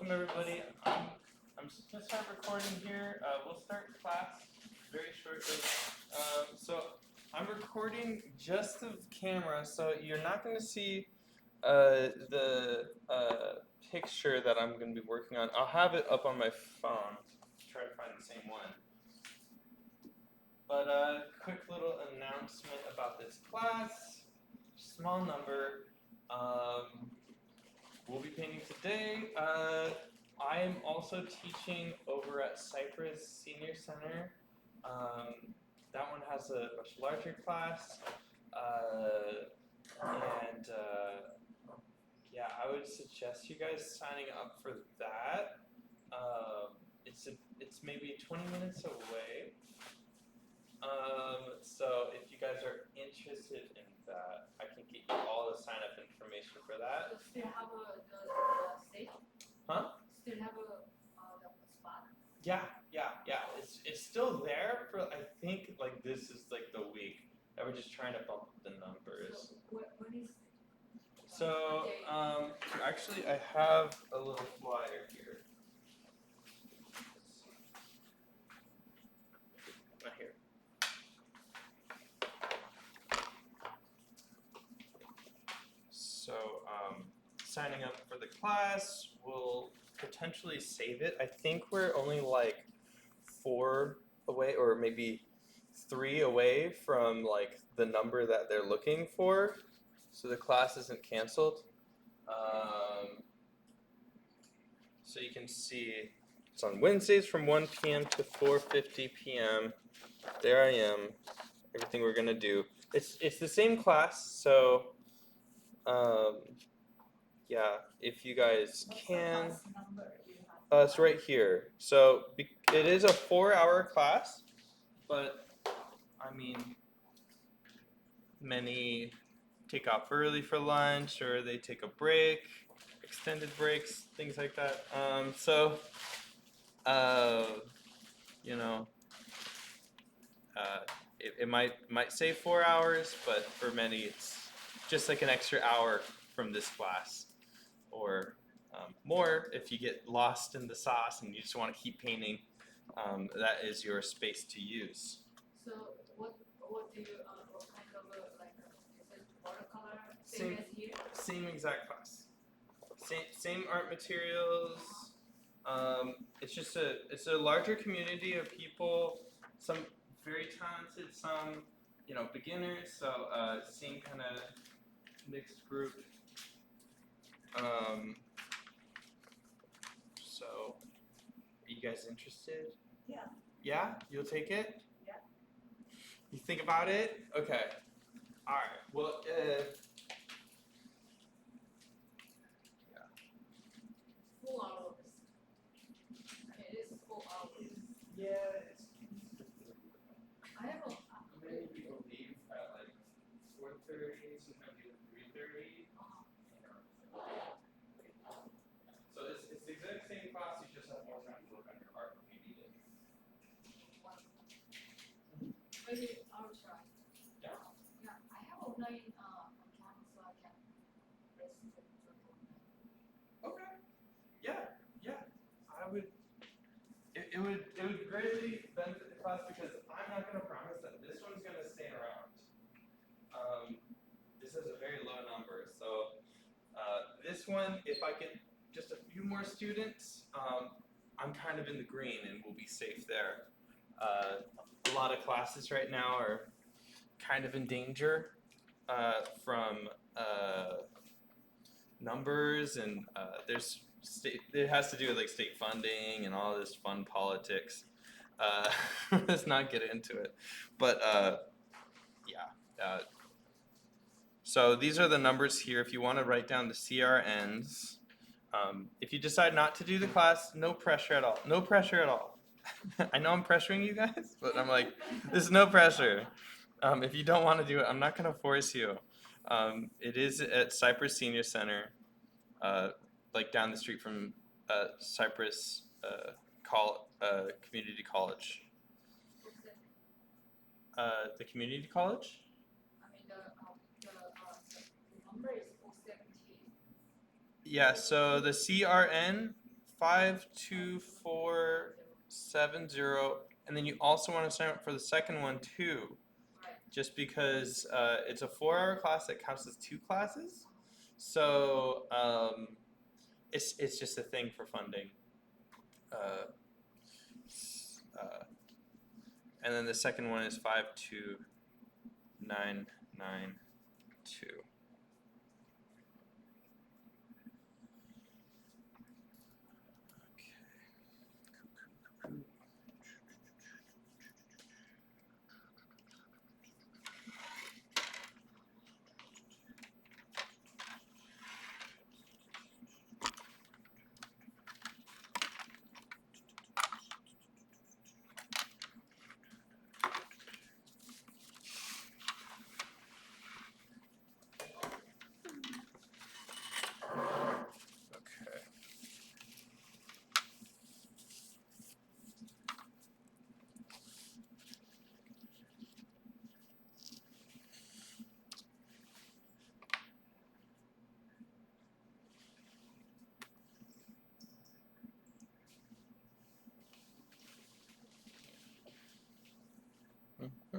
welcome everybody. I'm just gonna start recording here. We'll start class very shortly. So I'm recording just the camera, so you're not gonna see the picture that I'm gonna be working on. I'll have it up on my phone. Try to find the same one. But quick little announcement about this class. Small number. We'll be painting today. I am also teaching over at Cypress Senior Center. That one has a much larger class. And yeah, I would suggest you guys signing up for that. It's maybe 20 minutes away. So if you guys are interested in that, I can get you all the sign up information for that. Still have the stage? Huh? Still have the spot? Yeah. It's still there for, I think, like this is like the week that we're just trying to bump up the numbers. So when is it? So actually I have a little flyer here. Not here. So signing up for the class will potentially save it. I think we're only like 4 away, or maybe 3 away from like the number that they're looking for, so the class isn't canceled. So you can see it's on Wednesdays from 1 p.m. to 4:50 p.m. There I am. Everything we're gonna do. It's the same class, so yeah, if you guys can. What's the class number you have? It's right here. So it is a 4-hour class, but I mean, many take off early for lunch, or they take a break, extended breaks, things like that. You know, it might say 4 hours, but for many it's just like an extra hour from this class, or more if you get lost in the sauce and you just want to keep painting. That is your space to use. So what do you what kind of like is it watercolor same Same. as here? Same exact class. Same art materials. It's a larger community of people. Some very talented, some beginners. So same kind of mixed group. So are you guys interested? Yeah. Yeah, you'll take it. Yeah. You think about it. Okay. All right. Well. Full hours. It is full hours. Yeah. I have a Many people leave at like 4:30, sometimes even 3:30. So it's the exact same class, you just have more time to work on your art when you need it. maybe I'll try. Yeah. Yeah, I have online account so I can register to Okay. Yeah. I would. It would greatly benefit the class, because I'm not gonna promise that this one's gonna stay around. This is a very low number, so this one, if I get just a few more students, I'm kind of in the green and we'll be safe there. A lot of classes right now are kind of in danger from numbers, and it has to do with like state funding and all this fun politics. Let's not get into it, but yeah. So these are the numbers here. If you want to write down the CRNs, if you decide not to do the class, no pressure at all. No pressure at all. I know I'm pressuring you guys, but I'm like, there's no pressure. If you don't want to do it, I'm not going to force you. It is at Cypress Senior Center, like down the street from Cypress Community College. what's it? The community college? I mean the number is 417. Yeah, so the CRN 52470, and then you also want to sign up for the second one too, Right. just because it's a 4-hour class that counts as 2 classes. So it's just a thing for funding. And then the second one is 52992. Okay.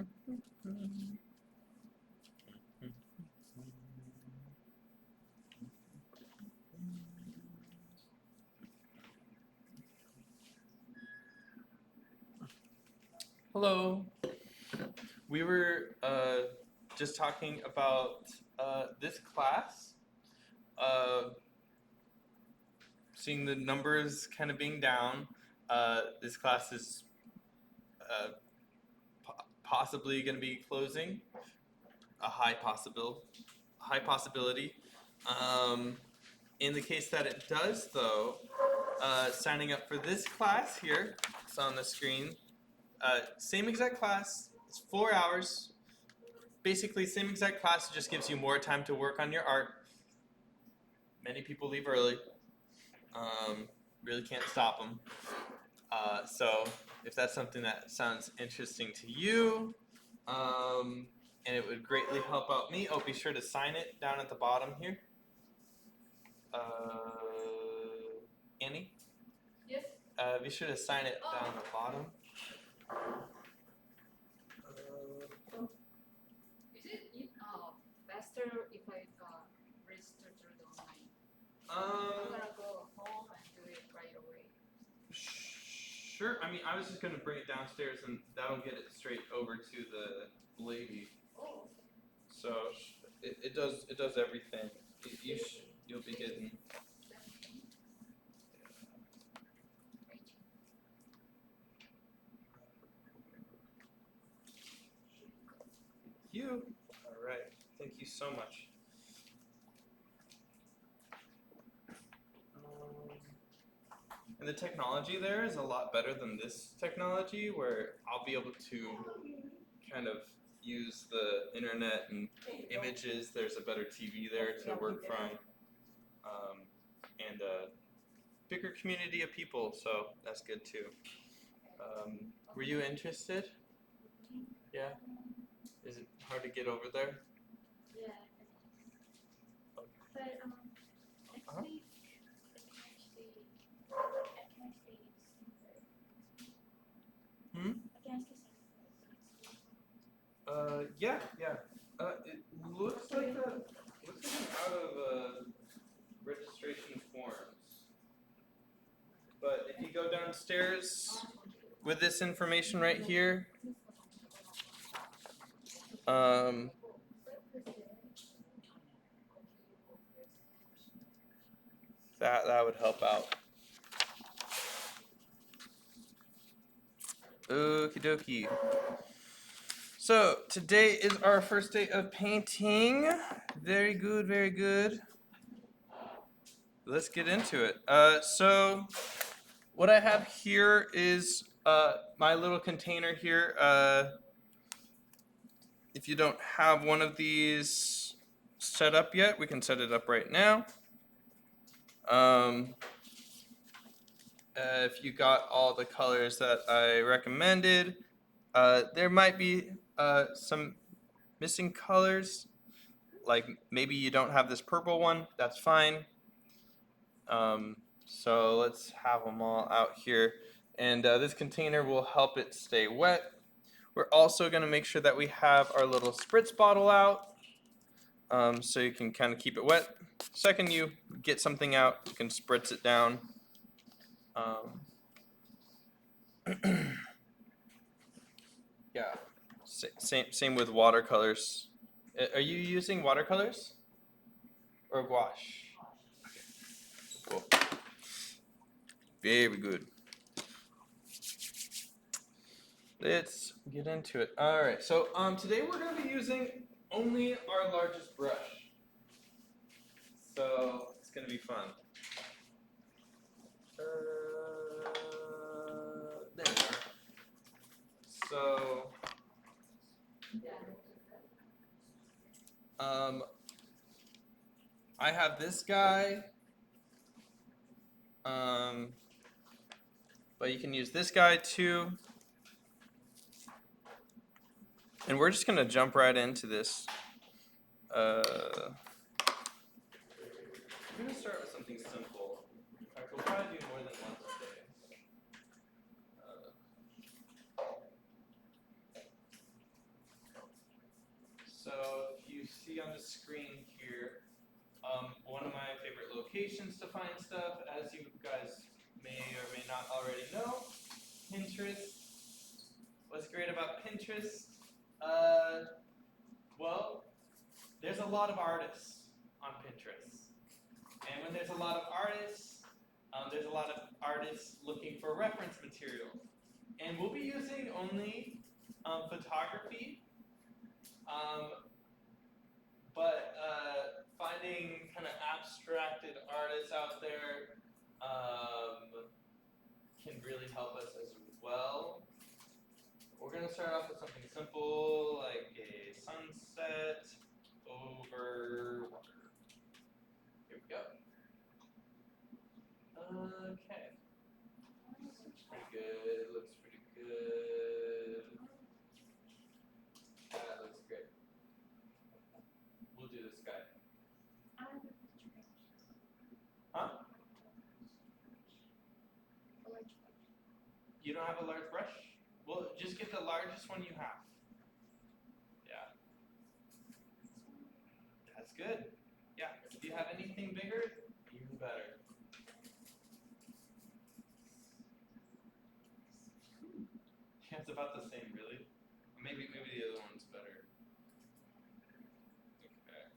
Hello. We were just talking about this class, seeing the numbers kind of being down. This class is possibly going to be closing, a high possibility. In the case that it does, though, signing up for this class here, it's on the screen. Same exact class. It's 4 hours. Basically, same exact class. It just gives you more time to work on your art. Many people leave early. Really can't stop them. So if that's something that sounds interesting to you, and it would greatly help out me, oh, be sure to sign it down at the bottom here. Annie? Yes. Be sure to sign it down at the bottom. Is it faster if I register through the online? I'm gonna go home and do it right away. Sure. I mean, I was just gonna bring it downstairs, and that'll get it straight over to the lady. Oh. So it does everything. You'll be getting. You. All right. Thank you so much. And the technology there is a lot better than this technology, where I'll be able to kind of use the internet and images. There's a better TV there to work from, and a bigger community of people, so that's good too. Were you interested? Yeah? Is it hard to get over there? Yeah. Okay. But Uh-huh. actually, Hmm? Yeah. It looks like an out of registration forms. But if you go downstairs with this information right here, that would help out. Okie dokie. So today is our first day of painting. Very good, very good. Let's get into it. So what I have here is my little container here. If you don't have one of these set up yet, we can set it up right now. If you got all the colors that I recommended, there might be some missing colors, like maybe you don't have this purple one, that's fine. So let's have them all out here. And this container will help it stay wet. We're also going to make sure that we have our little spritz bottle out, so you can kind of keep it wet. Second you get something out, you can spritz it down. Yeah, same with watercolors. Are you using watercolors or gouache? Cool. Very good. Let's get into it. All right. So today we're going to be using only our largest brush. So it's going to be fun. There. So I have this guy. But you can use this guy too. And we're just gonna jump right into this. I'm gonna start with something simple. In fact, we'll probably do more than one today. So if you see on the screen here, one of my favorite locations to find stuff, as you guys may or may not already know, Pinterest. What's great about Pinterest? Well, there's a lot of artists on Pinterest. And when there's a lot of artists, there's a lot of artists looking for reference material. And we'll be using only photography, but finding kind of abstracted artists out there can really help us as well. We're going to start off with something simple, like a sunset over water. Here we go. Okay. Looks pretty good. Looks pretty good. That looks great. We'll do this guy. Huh? You don't have a large brush? Well, just get the largest one you have. Yeah. That's good. Yeah. If you have anything bigger, even better. Yeah, it's about the same, really. Maybe the other one's better. Okay.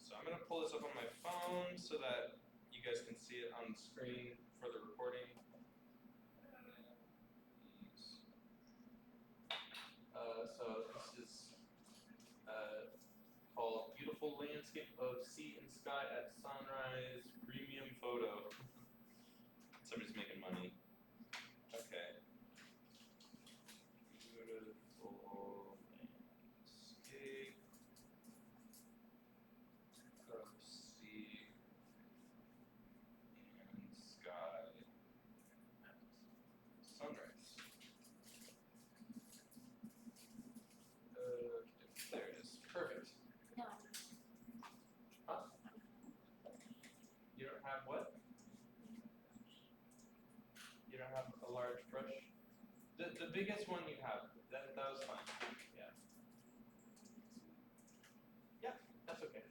So I'm gonna pull this up on my phone so that you guys can see it on the screen for the recording. So this is called Beautiful Landscape of Sea and Sky at Sunrise Premium Photo. Somebody's making money. Okay. Beautiful landscape of sea and sky at sunrise. There it is. Perfect. No. Huh? You don't have what? You don't have a large brush? The biggest one you have. That was fine. Yeah. Yeah, that's okay.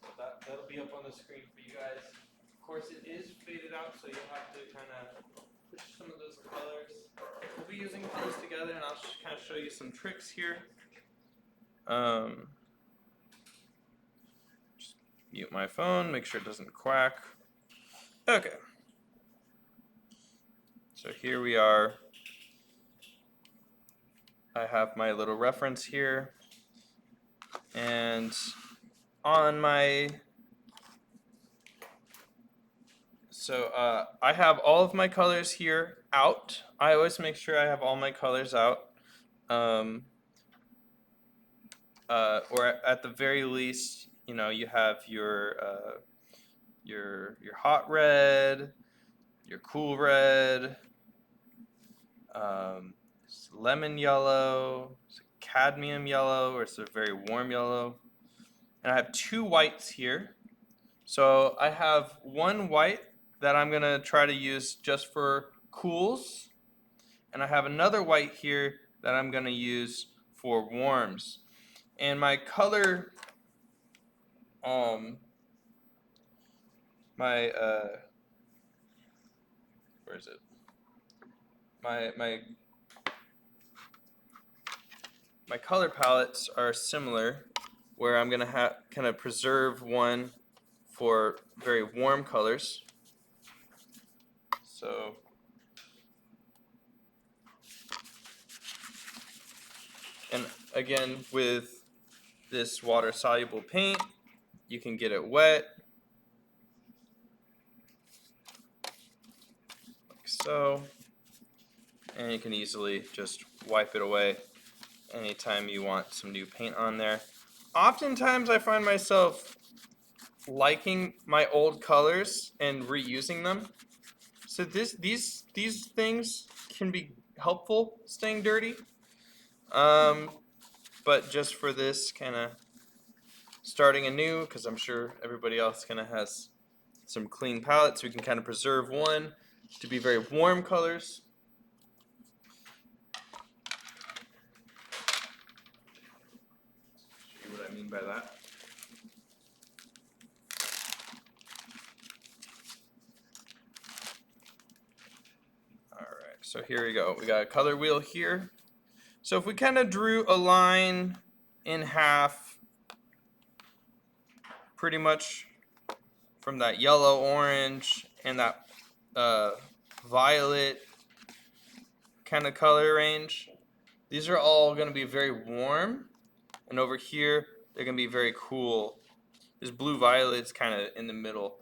So that'll be up on the screen for you guys. Of course, it is faded out, so you'll have to kind of push some of those colors. We'll be using colors together, and I'll kind of show you some tricks here. Just mute my phone, make sure it doesn't quack. Okay. So here we are. I have my little reference here. And on my... So I have all of my colors here out. I always make sure I have all my colors out. Or at the very least, you know, you have your hot red, your cool red, lemon yellow, cadmium yellow, or it's a very warm yellow. And I have two whites here. So I have one white that I'm gonna try to use just for cools, and I have another white here that I'm gonna use for warms. And my color, my where is it? My color palettes are similar, where I'm gonna kind of preserve one for very warm colors. So and again with this water soluble paint, you can get it wet like so, and you can easily just wipe it away anytime you want some new paint on there. Oftentimes I find myself liking my old colors and reusing them. So these things can be helpful staying dirty. But just for this kind of starting anew, because I'm sure everybody else kind of has some clean palettes, we can kind of preserve one to be very warm colors. See what I mean by that? Alright, so here we go. We got a color wheel here. So if we kind of drew a line in half, pretty much from that yellow, orange, and that violet kind of color range, these are all going to be very warm, and over here they're going to be very cool. This blue violet's kind of in the middle.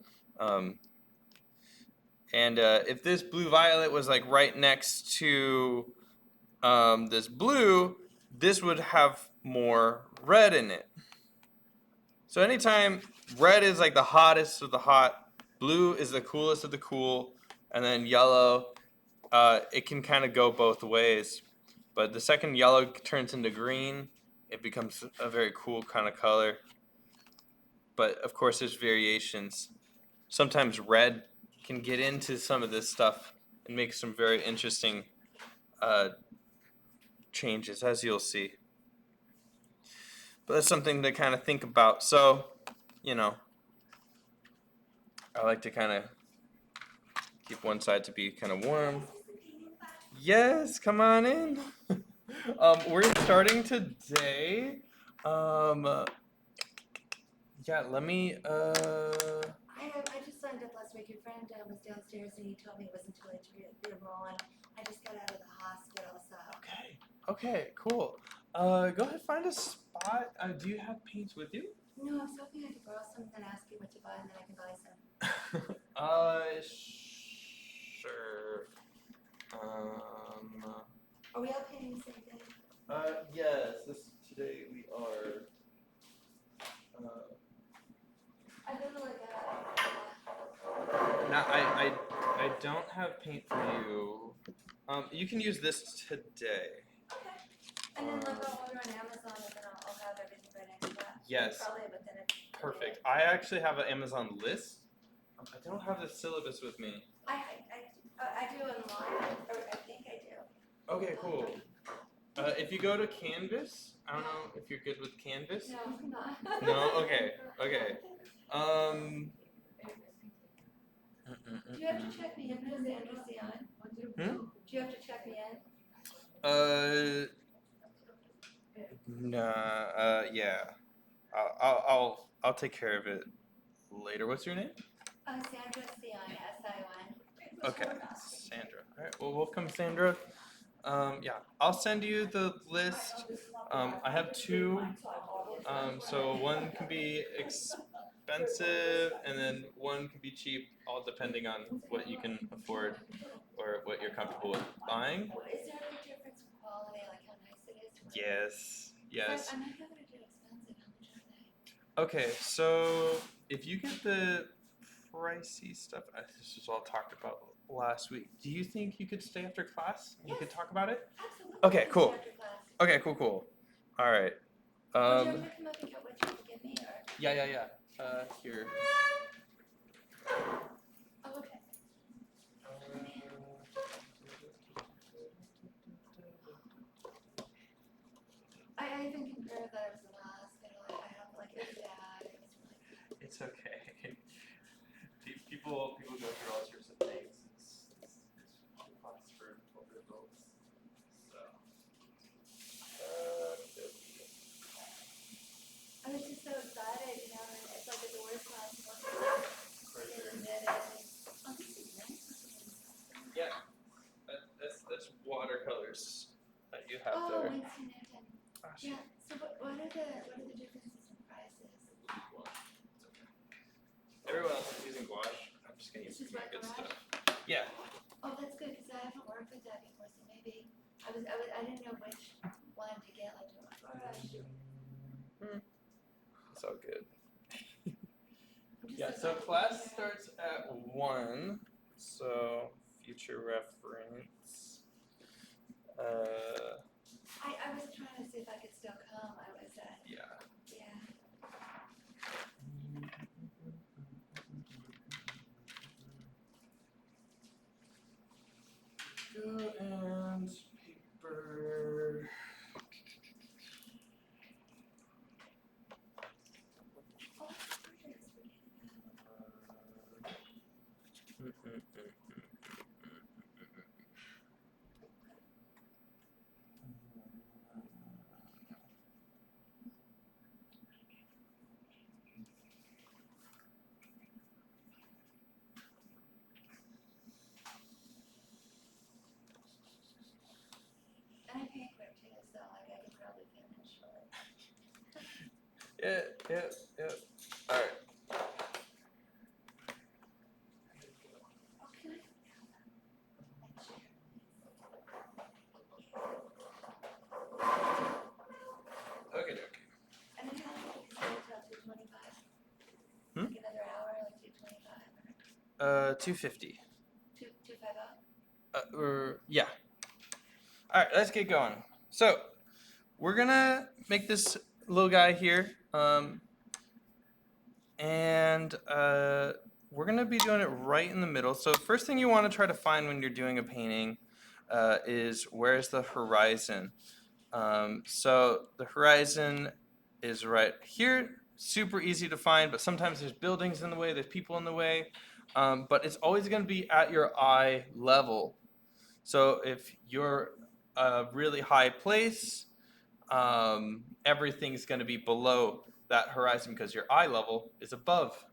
If this blue violet was like right next to this blue, this would have more red in it. So anytime red is like the hottest of the hot, blue is the coolest of the cool, and then yellow, it can kind of go both ways. But the second yellow turns into green, it becomes a very cool kind of color. But of course there's variations. Sometimes red can get into some of this stuff and make some very interesting changes, as you'll see. But that's something to kind of think about. So, you know, I like to kind of keep one side to be kind of warm. Yes, come on in. We're starting today. Yeah, let me. I just signed up last week. Your friend was downstairs and he told me it wasn't too late to enroll, and I just got out of the hospital, so. Okay, cool. Go ahead, find a spot. Do you have paints with you? No, I was hoping I could borrow some and ask you what to buy, and then I can buy some. Sure. Are we all painting the same thing? Yes. Today we are. I don't know like Now I don't have paint for you. You can use this today. Okay. And then like I'll order on Amazon and then I'll have everything right next to that. Yes. Probably, but then it's. Perfect. I actually have an Amazon list. I don't have the syllabus with me. I do online, or I think I do. Okay, cool. If you go to Canvas, I don't know if you're good with Canvas. No, I'm not. No? Okay. Do you have to check me in, Cassandra Sion? Hmm? Do you have to check me in? Nah, yeah. I'll take care of it later. What's your name? Sandra Sion, S-I-O-N. Okay, Sandra. All right. Well, welcome, Sandra. Yeah, I'll send you the list. I have two. So one can be expensive, and then one can be cheap, all depending on what you can afford or what you're comfortable with buying. Is there a difference in quality, like how nice it is? Yes. I'm not gonna do expensive. How much are they? Okay, so if you get the pricey stuff, this was all talked about last week. Do you think you could stay after class? We could talk about it? Absolutely. Okay, cool. After class. Okay, cool. All right. Would you ever come up and get what you can give me, or? Yeah. Here. Oh, okay. I even compared that I was in the hospital. I have like it was bad. It was really bad. It's okay. People go through all sorts of things. It's class for older adults. So. I was just so excited, you know, and it's like at the worst possible. For sure. And then oh, this is nice. Yeah, that's watercolors that you have Oh, there. Winston Newton. Yeah. So what are the differences in prices? Everyone else is using gouache. I'm just gonna use This is my what good gouache? stuff. Yeah. Oh, that's good because I haven't worked with that before, so maybe I didn't know which one to get. Like, It's all good. I'm just Yeah, looking so at the class picture. starts at 1, so future reference. I was trying to see if I could still come. I was Yeah. yeah. Go and paper. Oh, perfect. And I paint quick too, so like I could probably finish short. Yeah. Alright. Oh, can I? Okay. And then how long is it till 2:25? Hmm? Like another hour, like 2:25 or 250. 2:50? Yeah. Alright, let's get going. So, we're gonna make this little guy here. And we're gonna be doing it right in the middle. So first thing you want to try to find when you're doing a painting is where's the horizon. So the horizon is right here. Super easy to find, but sometimes there's buildings in the way, there's people in the way. But it's always going to be at your eye level. So if you're a really high place, everything's going to be below that horizon because your eye level is above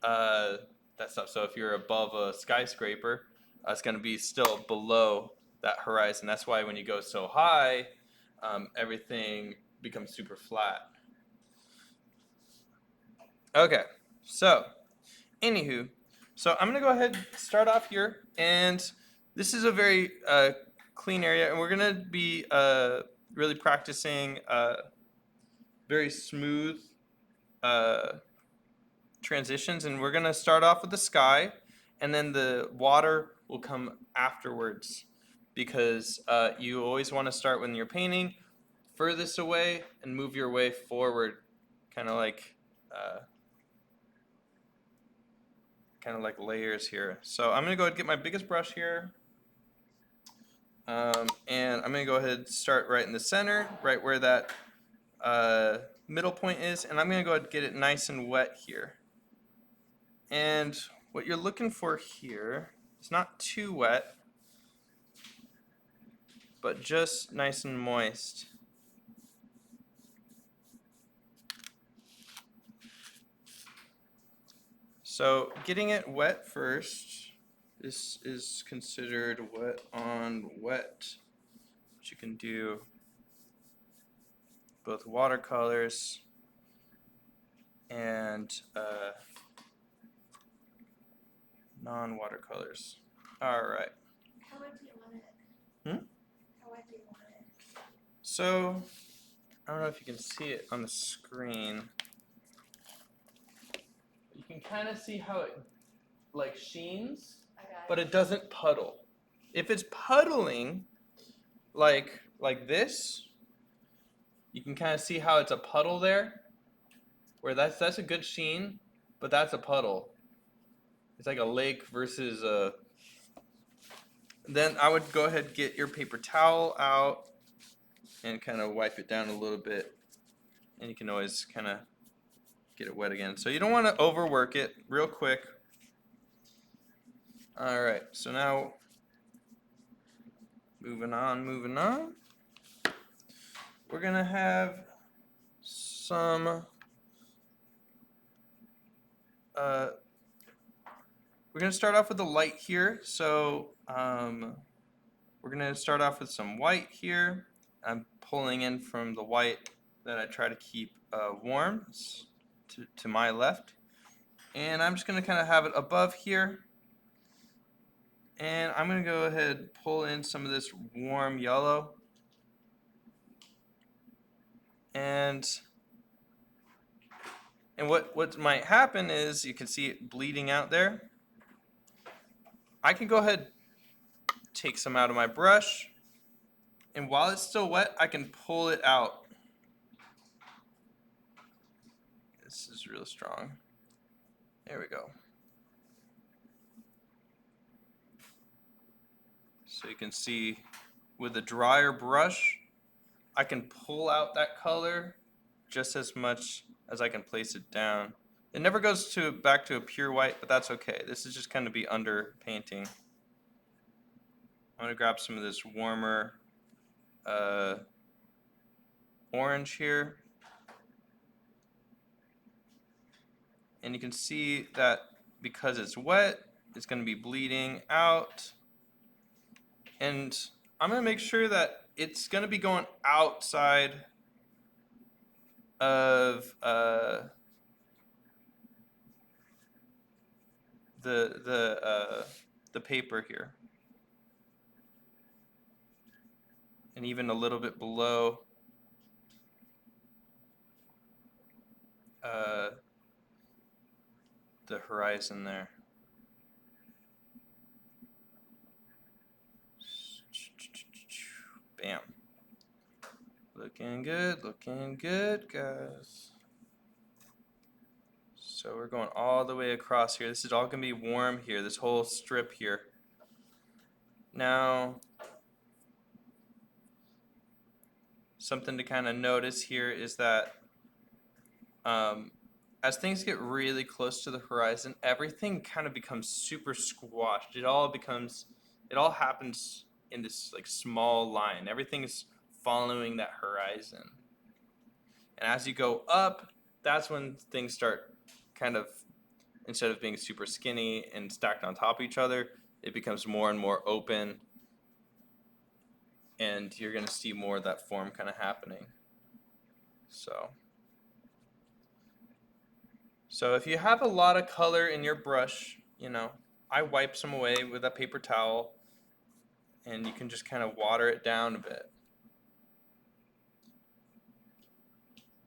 that stuff. So if you're above a skyscraper, it's going to be still below that horizon. That's why when you go so high, everything becomes super flat. Okay, so anywho, so I'm going to go ahead and start off here, and this is a very clean area, and we're going to be really practicing very smooth transitions, and we're going to start off with the sky, and then the water will come afterwards, because you always want to start when you're painting furthest away and move your way forward, kind of like layers here. So I'm going to go ahead and get my biggest brush here, and I'm going to go ahead and start right in the center, right where that middle point is, and I'm going to go ahead and get it nice and wet here. And what you're looking for here is not too wet, but just nice and moist. So getting it wet first, this is considered wet on wet, which you can do both watercolors and non-watercolors. All right. How wet do you want it? How wet do you want it? So I don't know if you can see it on the screen. You can kind of see how it like sheens, I got but it doesn't puddle. If it's puddling like this, you can kind of see how it's a puddle there, where that's a good sheen, but that's a puddle. It's like a lake versus a. Then I would go ahead and get your paper towel out and kind of wipe it down a little bit. And you can always kind of get it wet again. So you don't want to overwork it. Real quick. All right, so now moving on. We're gonna have some. We're gonna start off with the light here. So we're gonna start off with some white here. I'm pulling in from the white that I try to keep warm to my left, and I'm just gonna kind of have it above here. And I'm going to go ahead and pull in some of this warm yellow. And what might happen is you can see it bleeding out there. I can go ahead and take some out of my brush. And while it's still wet, I can pull it out. This is real strong. There we go. So you can see with a drier brush, I can pull out that color just as much as I can place it down. It never goes back to a pure white, but that's okay. This is just kind of be under painting. I'm gonna grab some of this warmer orange here. And you can see that because it's wet, it's gonna be bleeding out. And I'm gonna make sure that it's gonna be going outside of the paper here, and even a little bit below the horizon there. Bam. Looking good, guys. So we're going all the way across here. This is all gonna be warm here, this whole strip here. Now, something to kind of notice here is that as things get really close to the horizon, everything kind of becomes super squashed. It all happens in this like small line. Everything is following that horizon. And as you go up, that's when things start kind of, instead of being super skinny and stacked on top of each other, it becomes more and more open. And you're going to see more of that form kind of happening. So if you have a lot of color in your brush, I wipe some away with a paper towel, and you can just kind of water it down a bit.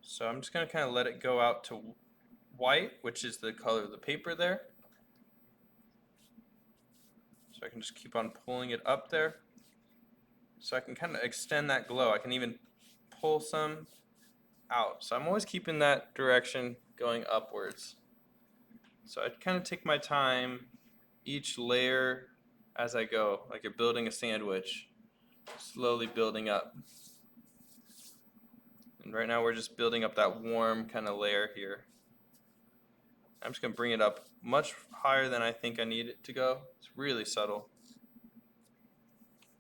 So I'm just going to kind of let it go out to white, which is the color of the paper there. So I can just keep on pulling it up there. So I can kind of extend that glow. I can even pull some out. So I'm always keeping that direction going upwards. So I kind of take my time each layer as I go, like you're building a sandwich, slowly building up. And right now we're just building up that warm kind of layer here. I'm just going to bring it up much higher than I think I need it to go. It's really subtle.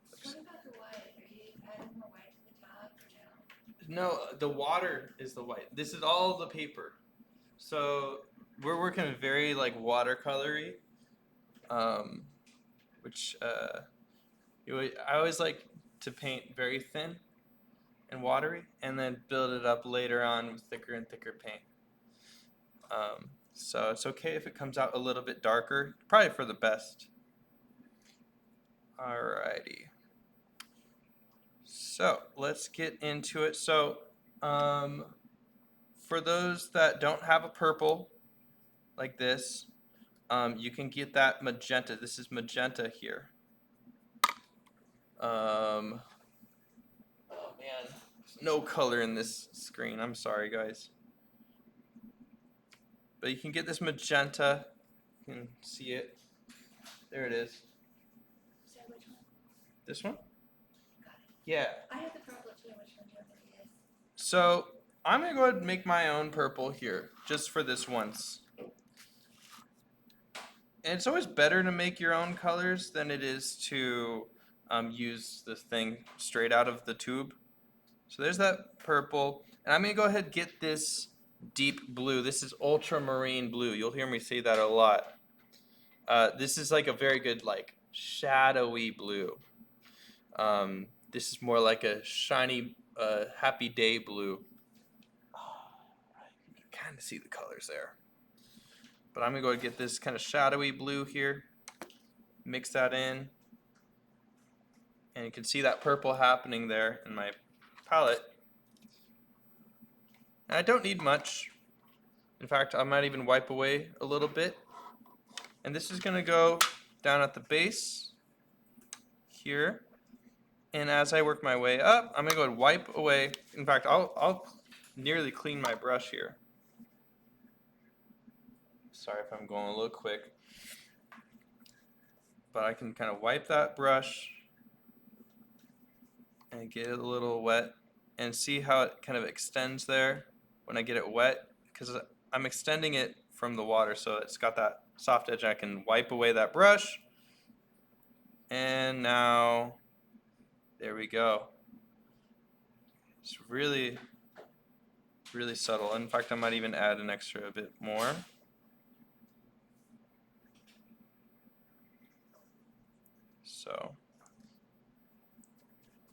What about the white? Are you adding more white to the top or no? No, the water is the white. This is all the paper. So we're working very like watercolory, which I always like to paint very thin and watery, and then build it up later on with thicker and thicker paint. So it's okay if it comes out a little bit darker, probably for the best. Alrighty. So let's get into it. So for those that don't have a purple like this, you can get that magenta. This is magenta here. Oh man, there's no color in this screen. I'm sorry, guys. But you can get this magenta, You can see it. There it is. So which one? This one? Got it. Yeah. I have the purple too. Which one do you want me to use? So I'm gonna go ahead and make my own purple here, just for this once. And it's always better to make your own colors than it is to use this thing straight out of the tube. So there's that purple. And I'm gonna go ahead and get this deep blue. This is ultramarine blue. You'll hear me say that a lot. This is like a very good like shadowy blue. This is more like a shiny happy day blue. You can kind of see the colors there. But I'm gonna go get this kind of shadowy blue here. Mix that in. And you can see that purple happening there in my palette. And I don't need much. In fact, I might even wipe away a little bit. And this is gonna go down at the base here. And as I work my way up, I'm gonna go and wipe away. In fact, I'll nearly clean my brush here. Sorry if I'm going a little quick. But I can kind of wipe that brush and get it a little wet and see how it kind of extends there when I get it wet, because I'm extending it from the water, so it's got that soft edge. I can wipe away that brush, and now there we go. It's really, really subtle. In fact, I might even add an extra bit more. So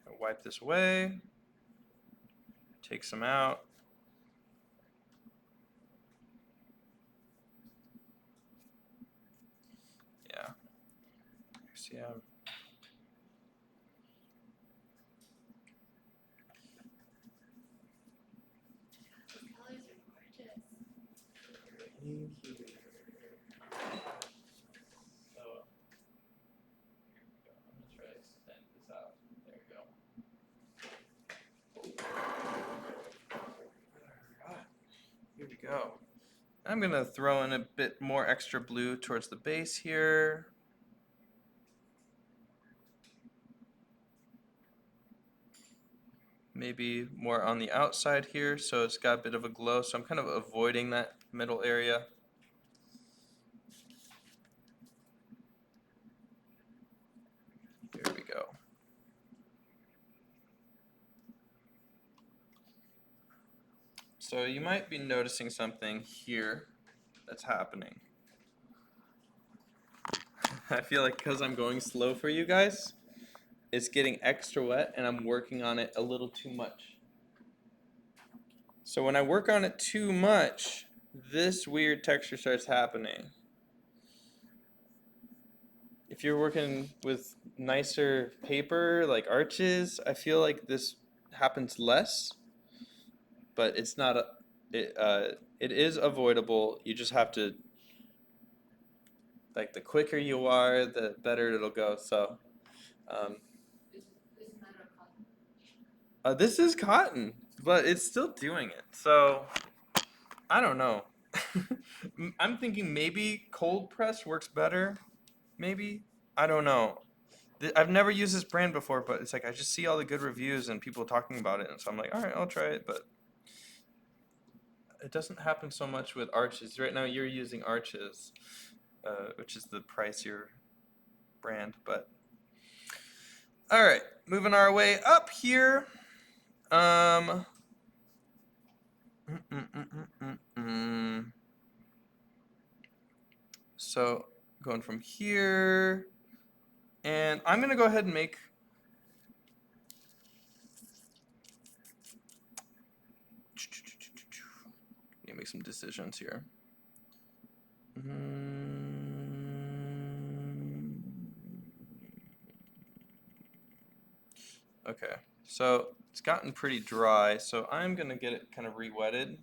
I wipe this away, take some out. Yeah. See, These colors are gorgeous. So, here we go. I'm gonna try to extend this out. There we go. Alright, here we go. I'm gonna throw in a bit more extra blue towards the base here. Maybe more on the outside here, so it's got a bit of a glow. So I'm kind of avoiding that middle area. There we go. So you might be noticing something here that's happening. I feel like because I'm going slow for you guys, it's getting extra wet and I'm working on it a little too much. So when I work on it too much, this weird texture starts happening. If you're working with nicer paper like Arches, I feel like this happens less, but it's not it is avoidable. You just have to, like, the quicker you are, the better it'll go. So It's not a cotton. this is cotton, but it's still doing it. So I don't know. I'm thinking maybe cold press works better. Maybe, I don't know. I've never used this brand before, but it's like I just see all the good reviews and people talking about it, and so I'm like, all right, I'll try it. But it doesn't happen so much with Arches. Right now, you're using Arches, which is the pricier brand. But all right, moving our way up here. So going from here, and I'm gonna go ahead and make some decisions here. Okay, so it's gotten pretty dry, so I'm gonna get it kind of re-wetted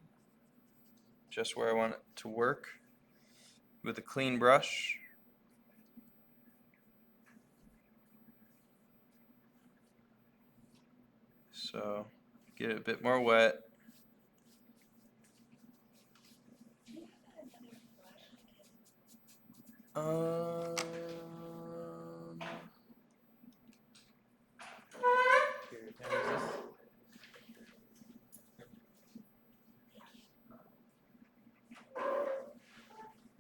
just where I want it to work with a clean brush. So get it a bit more wet. Do you have another brush I can Um, here, can I use this?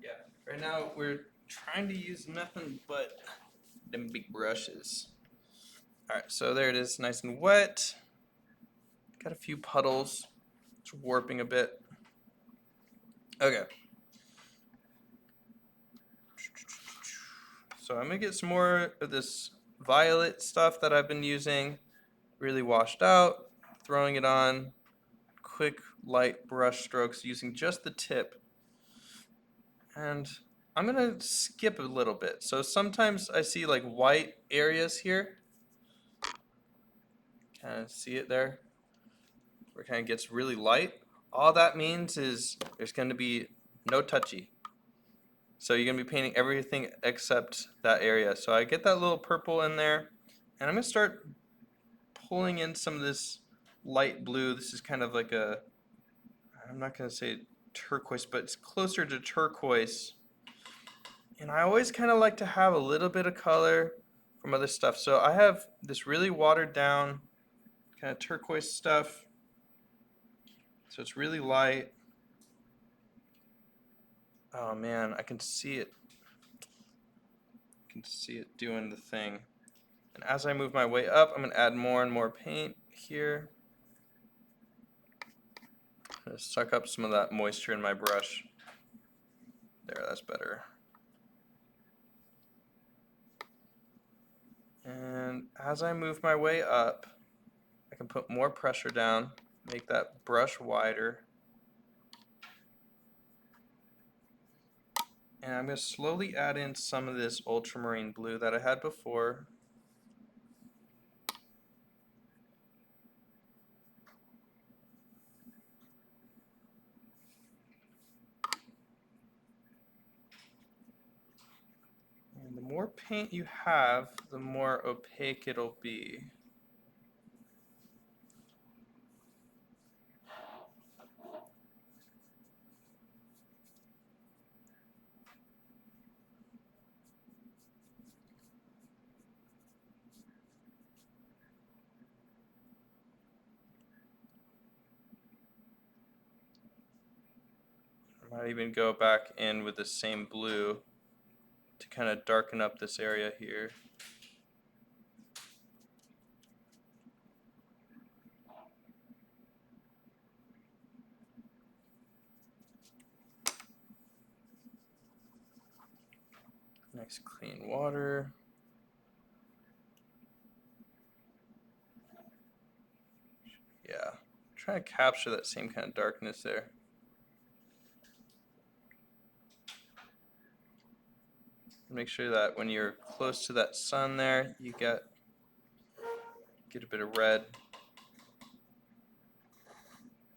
Yeah, right now we're trying to use nothing but them big brushes. Alright, so there it is, nice and wet. Got a few puddles. It's warping a bit. Okay. So I'm gonna get some more of this violet stuff that I've been using, really washed out, throwing it on, quick light brush strokes using just the tip. And I'm gonna skip a little bit. So sometimes I see like white areas here. Kind of see it there, where it kind of gets really light. All that means is there's gonna be no touchy. So you're gonna be painting everything except that area. So I get that little purple in there, and I'm gonna start pulling in some of this light blue. This is kind of like a, I'm not gonna say turquoise, but it's closer to turquoise. And I always kind of like to have a little bit of color from other stuff. So I have this really watered down kind of turquoise stuff. So it's really light. Oh man, I can see it. I can see it doing the thing. And as I move my way up, I'm going to add more and more paint here. I'm going to suck up some of that moisture in my brush. There, that's better. And as I move my way up, I can put more pressure down, make that brush wider. And I'm going to slowly add in some of this ultramarine blue that I had before. And the more paint you have, the more opaque it'll be. I might even go back in with the same blue to kind of darken up this area here. Nice clean water. Yeah, try to capture that same kind of darkness there. Make sure that when you're close to that sun there, you get a bit of red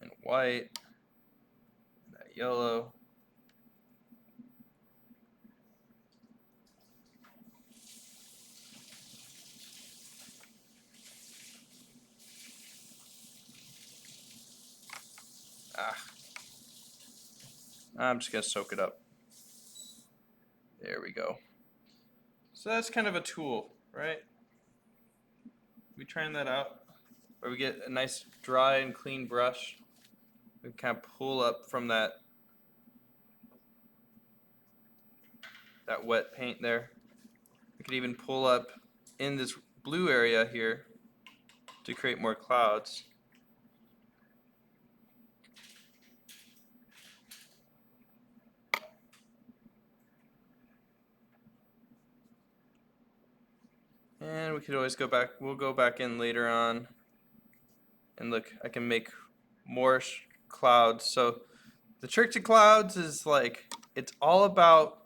and white, and that yellow. I'm just gonna soak it up. There we go. So that's kind of a tool, right? We trying that out, where we get a nice dry and clean brush. We kind of pull up from that wet paint there. We could even pull up in this blue area here to create more clouds. And we could always go back, we'll go back in later on and look, I can make more clouds. So the trick to clouds is like, it's all about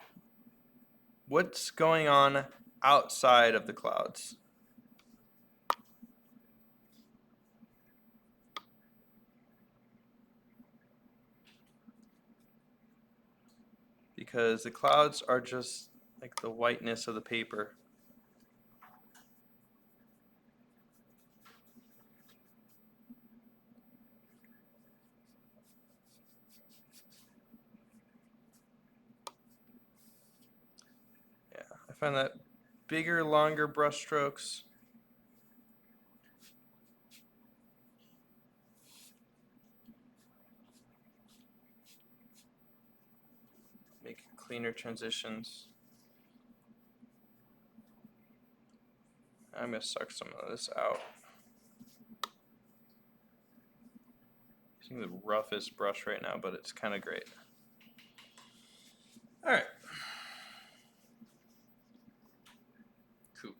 what's going on outside of the clouds. Because the clouds are just like the whiteness of the paper. I find that bigger, longer brush strokes make cleaner transitions. I'm gonna suck some of this out. Using the roughest brush right now, but it's kind of great. All right. Cool.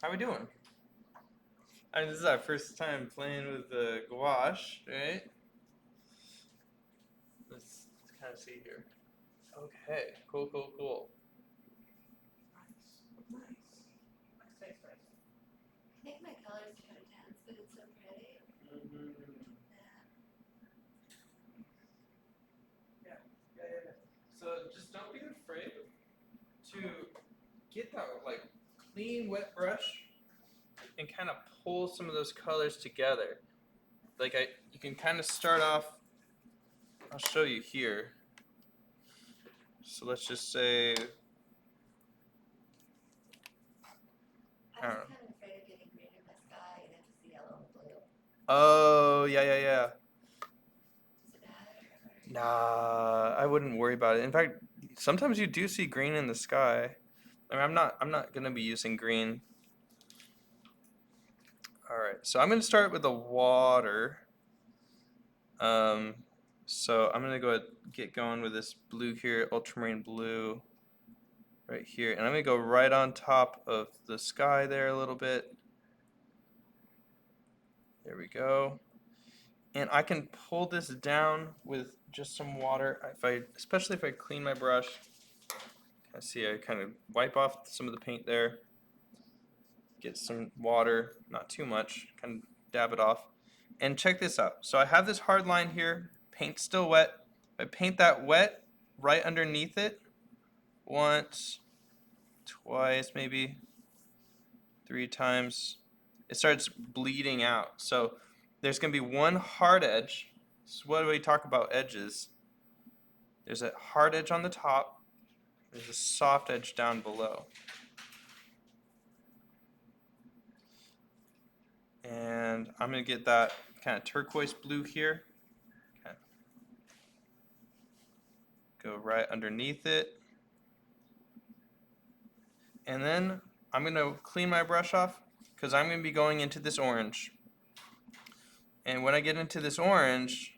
How we doing? I mean, this is our first time playing with the gouache, right? Let's kind of see here. Okay, cool. Nice. I think my color's too intense, but it's so pretty. Yeah. So just don't be afraid to get that like clean wet brush and kind of pull some of those colors together. Like you can kind of start off. I'll show you here. So let's just say. I was kind of afraid of getting green in my sky and then just the yellow and blue. Oh yeah. Does it matter? Nah, I wouldn't worry about it. In fact, sometimes you do see green in the sky. I mean, I'm not gonna be using green. All right, so I'm gonna start with the water. So I'm gonna get going with this blue here, ultramarine blue, right here, and I'm gonna go right on top of the sky there a little bit. There we go. And I can pull this down with just some water. Especially if I clean my brush. I see I kind of wipe off some of the paint there. Get some water, not too much, kind of dab it off. And check this out. So I have this hard line here, paint still wet. I paint that wet right underneath it once, twice, maybe 3 times. It starts bleeding out. So there's going to be one hard edge. So what do we talk about edges? There's a hard edge on the top. There's a soft edge down below. And I'm going to get that kind of turquoise blue here. Okay. Go right underneath it. And then I'm going to clean my brush off because I'm going to be going into this orange. And when I get into this orange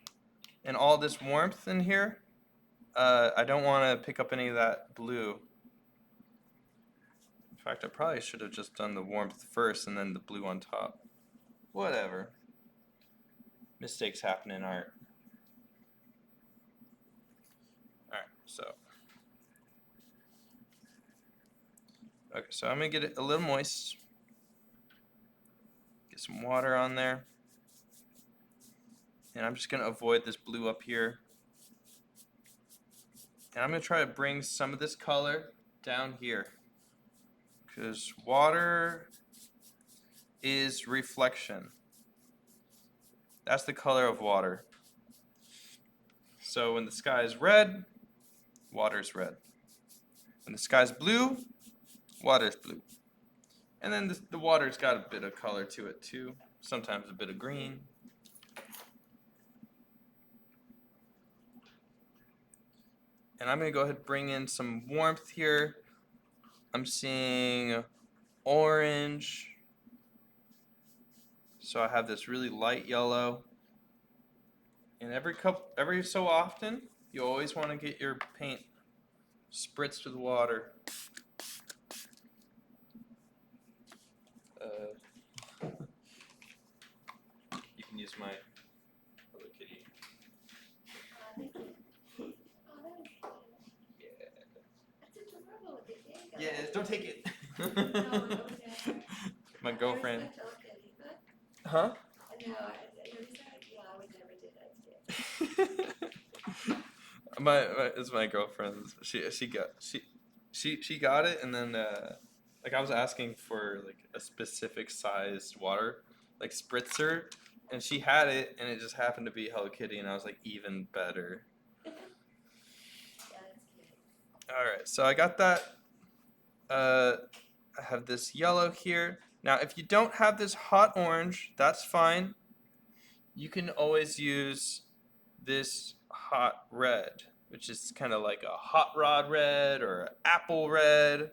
and all this warmth in here, I don't want to pick up any of that blue. In fact, I probably should have just done the warmth first and then the blue on top. Whatever. Mistakes happen in art. Alright, so I'm going to get it a little moist. Get some water on there. And I'm just going to avoid this blue up here. And I'm going to try to bring some of this color down here. Because water is reflection. That's the color of water. So when the sky is red, water is red. When the sky is blue, water is blue. And then the water's got a bit of color to it too. Sometimes a bit of green. And I'm going to go ahead and bring in some warmth here. I'm seeing orange. So I have this really light yellow. And every so often, you always want to get your paint spritzed with water. You can use my Hello Kitty. Thank you. Oh, that was cute. Yeah. That's adorable with the king. Yeah, don't take it. No, don't dare. My girlfriend. I respect Hello Kitty, but Huh? no, I would never do that to you. It's my girlfriend's. She got it, and then like I was asking for like a specific sized water, like spritzer, and she had it, and it just happened to be Hello Kitty, and I was like, even better. Yeah, that's cute. All right, so I got that I have this yellow here. Now, if you don't have this hot orange, that's fine. You can always use this hot red, which is kind of like a hot rod red or an apple red.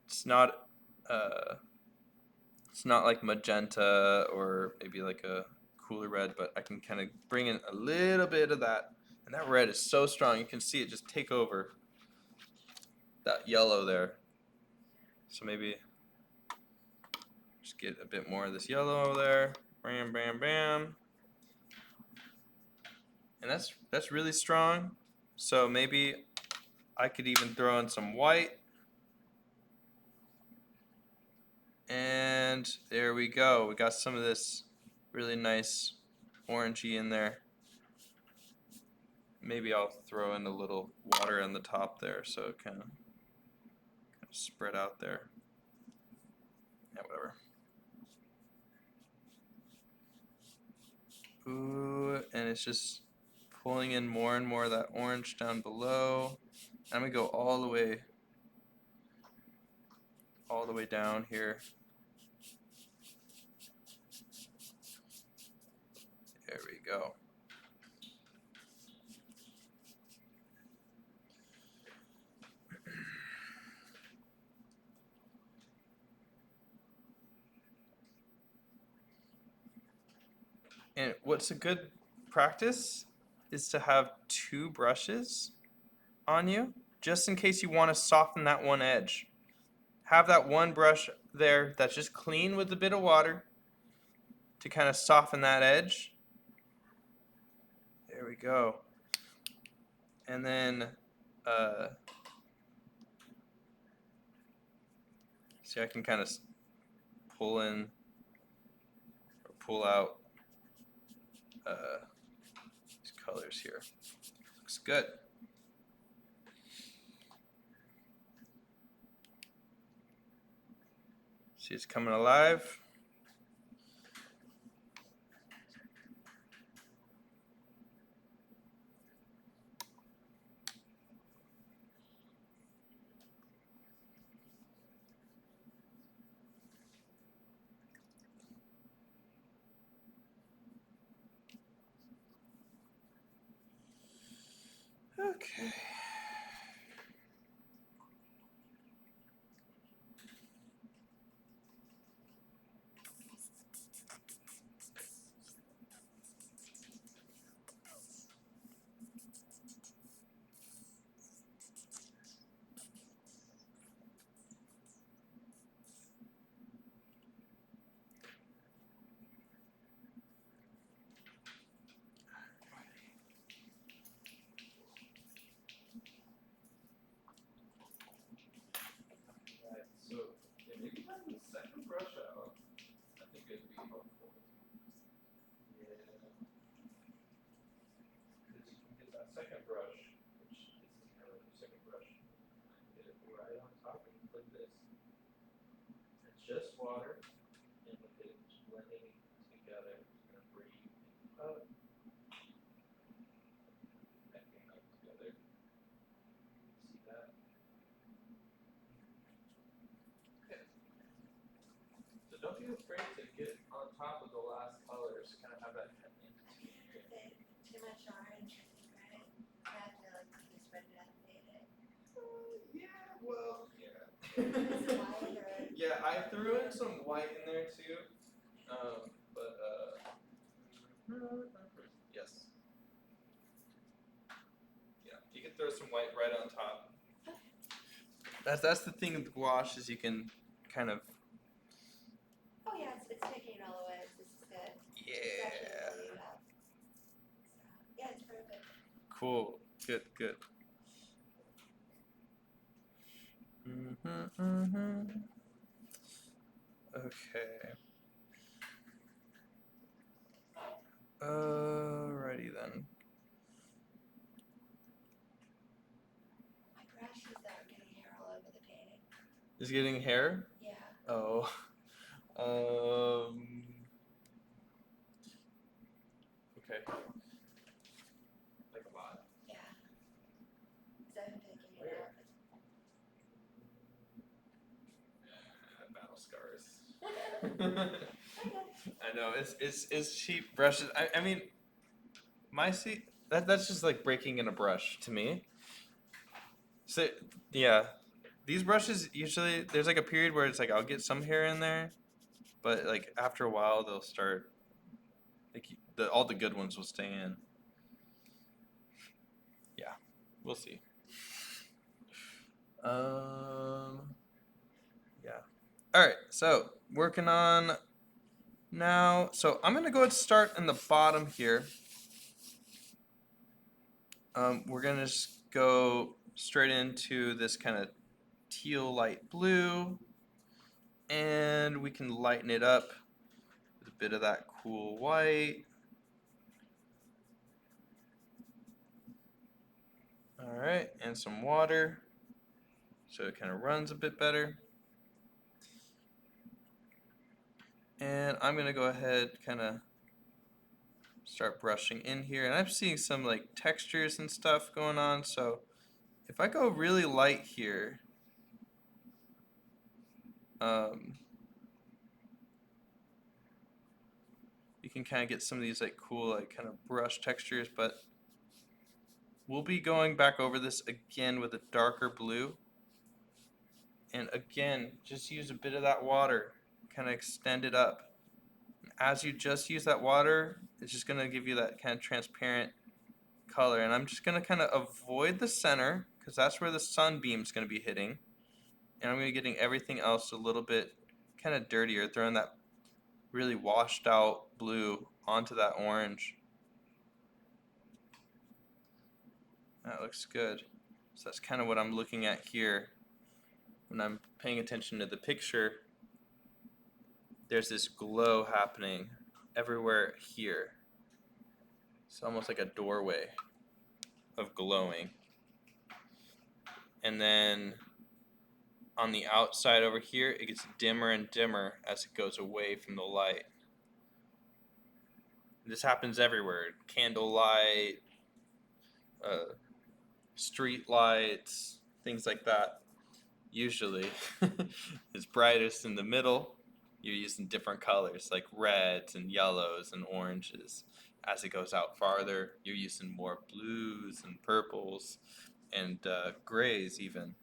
It's not uh, it's not like magenta or maybe like a cooler red, but I can kind of bring in a little bit of that. And that red is so strong, you can see it just take over that yellow there. So maybe just get a bit more of this yellow there. Bam, bam, bam. And that's really strong. So maybe I could even throw in some white. And there we go. We got some of this really nice orangey in there. Maybe I'll throw in a little water on the top there so it kind of spread out there. Yeah, whatever. Ooh, and it's just pulling in more and more of that orange down below. I'm gonna go all the way down here. There we go. And what's a good practice is to have two brushes on you, just in case you want to soften that one edge. Have that one brush there that's just clean with a bit of water to kind of soften that edge. There we go. And then, see, I can kind of pull in or pull out these colors here. Looks good. See, it's coming alive. Okay. Right, so yeah, maybe having the second brush out, I think it'd be helpful. Yeah. Because you can get that second brush, which is kind of the second brush, and get it right on top and like this. It's just water, and with it just blending together, it's gonna breathe up, connecting up together. See that? Okay. So don't be afraid to get on top of the last colors, kind of have that in between here. Too much orange, right? I have to like quickly spread it out and fade it. Yeah, well, yeah. Is it white or? Yeah, I threw in some white in there too, but yes. Yeah, you can throw some white right on top. That's the thing with gouache is you can kind of. Oh yeah, it's taking it all away. This is good. It's Yeah. actually really up. So, yeah, it's perfect. Cool. Good. Good. Okay. Alrighty then. My brushes are getting hair all over the painting. Is getting hair? Yeah. Oh. Okay. Like a lot. Yeah. So I'm taking it out. I know it's cheap brushes. I mean, that's just like breaking in a brush to me. So yeah, these brushes usually there's like a period where it's like I'll get some hair in there, but like after a while they'll start like all the good ones will stay in. Yeah, we'll see. Yeah. All right, so working on now. So I'm gonna go ahead and start in the bottom here. We're gonna just go straight into this kind of teal light blue, and we can lighten it up with a bit of that cool white. All right, and some water, so it kind of runs a bit better. And I'm gonna go ahead, kind of start brushing in here, and I'm seeing some like textures and stuff going on. So if I go really light here, you can kind of get some of these like cool like kind of brush textures, but we'll be going back over this again with a darker blue. And again, just use a bit of that water, kind of extend it up. As you just use that water, it's just going to give you that kind of transparent color. And I'm just going to kind of avoid the center because that's where the sunbeam is going to be hitting. And I'm going to be getting everything else a little bit kind of dirtier, throwing that really washed out blue onto that orange. That looks good. So that's kind of what I'm looking at here. When I'm paying attention to the picture, there's this glow happening everywhere here. It's almost like a doorway of glowing. And then on the outside over here, it gets dimmer and dimmer as it goes away from the light. This happens everywhere. Candlelight, street lights, things like that. Usually it's brightest in the middle. You're using different colors like reds and yellows and oranges. As it goes out farther, you're using more blues and purples and grays even.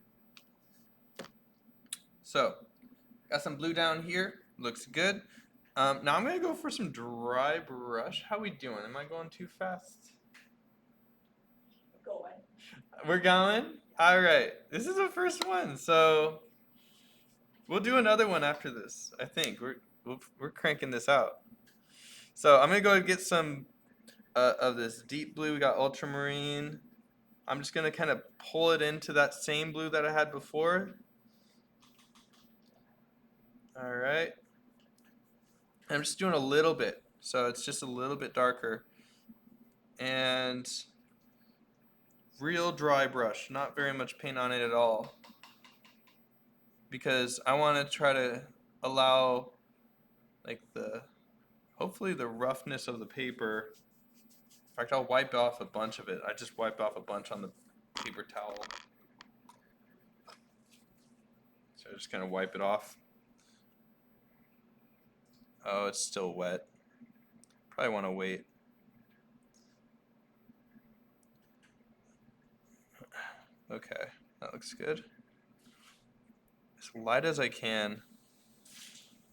So, got some blue down here. Looks good. Now I'm going to go for some dry brush. How we doing? Am I going too fast? Going. We're going? All right. This is the first one, so we'll do another one after this. I think we're cranking this out. So I'm gonna go and get some of this deep blue. We got ultramarine. I'm just gonna kind of pull it into that same blue that I had before. All right. I'm just doing a little bit, so it's just a little bit darker. And real dry brush, not very much paint on it at all. Because I want to try to allow like hopefully the roughness of the paper. In fact, I'll wipe off a bunch of it. I just wiped off a bunch on the paper towel. So I just kind of wipe it off. Oh, it's still wet. Probably want to wait. Okay, that looks good. As light as I can.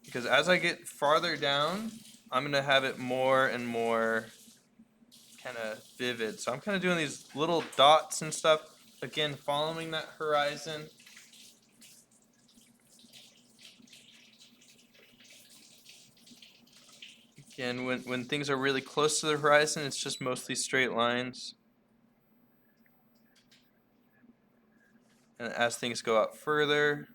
Because as I get farther down, I'm going to have it more and more kind of vivid. So I'm kind of doing these little dots and stuff. Again, following that horizon. Again, when things are really close to the horizon, it's just mostly straight lines. And as things go out further,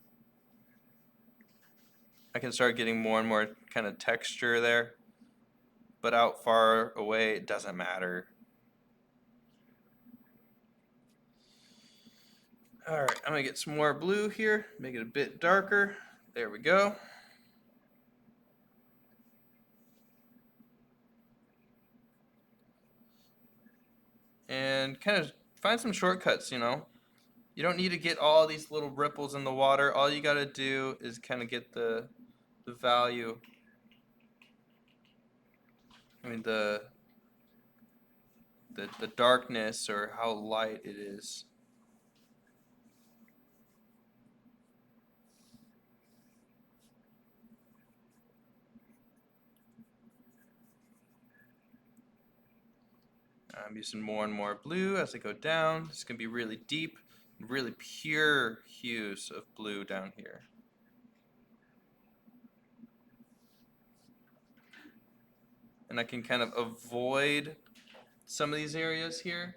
I can start getting more and more kind of texture there. But out far away, it doesn't matter. Alright, I'm going to get some more blue here, make it a bit darker. There we go. And kind of find some shortcuts, you know. You don't need to get all these little ripples in the water. All you got to do is kind of get the value I mean the darkness or how light it is. I'm using more and more blue as I go down. It's going to be really deep, really pure hues of blue down here. And I can kind of avoid some of these areas here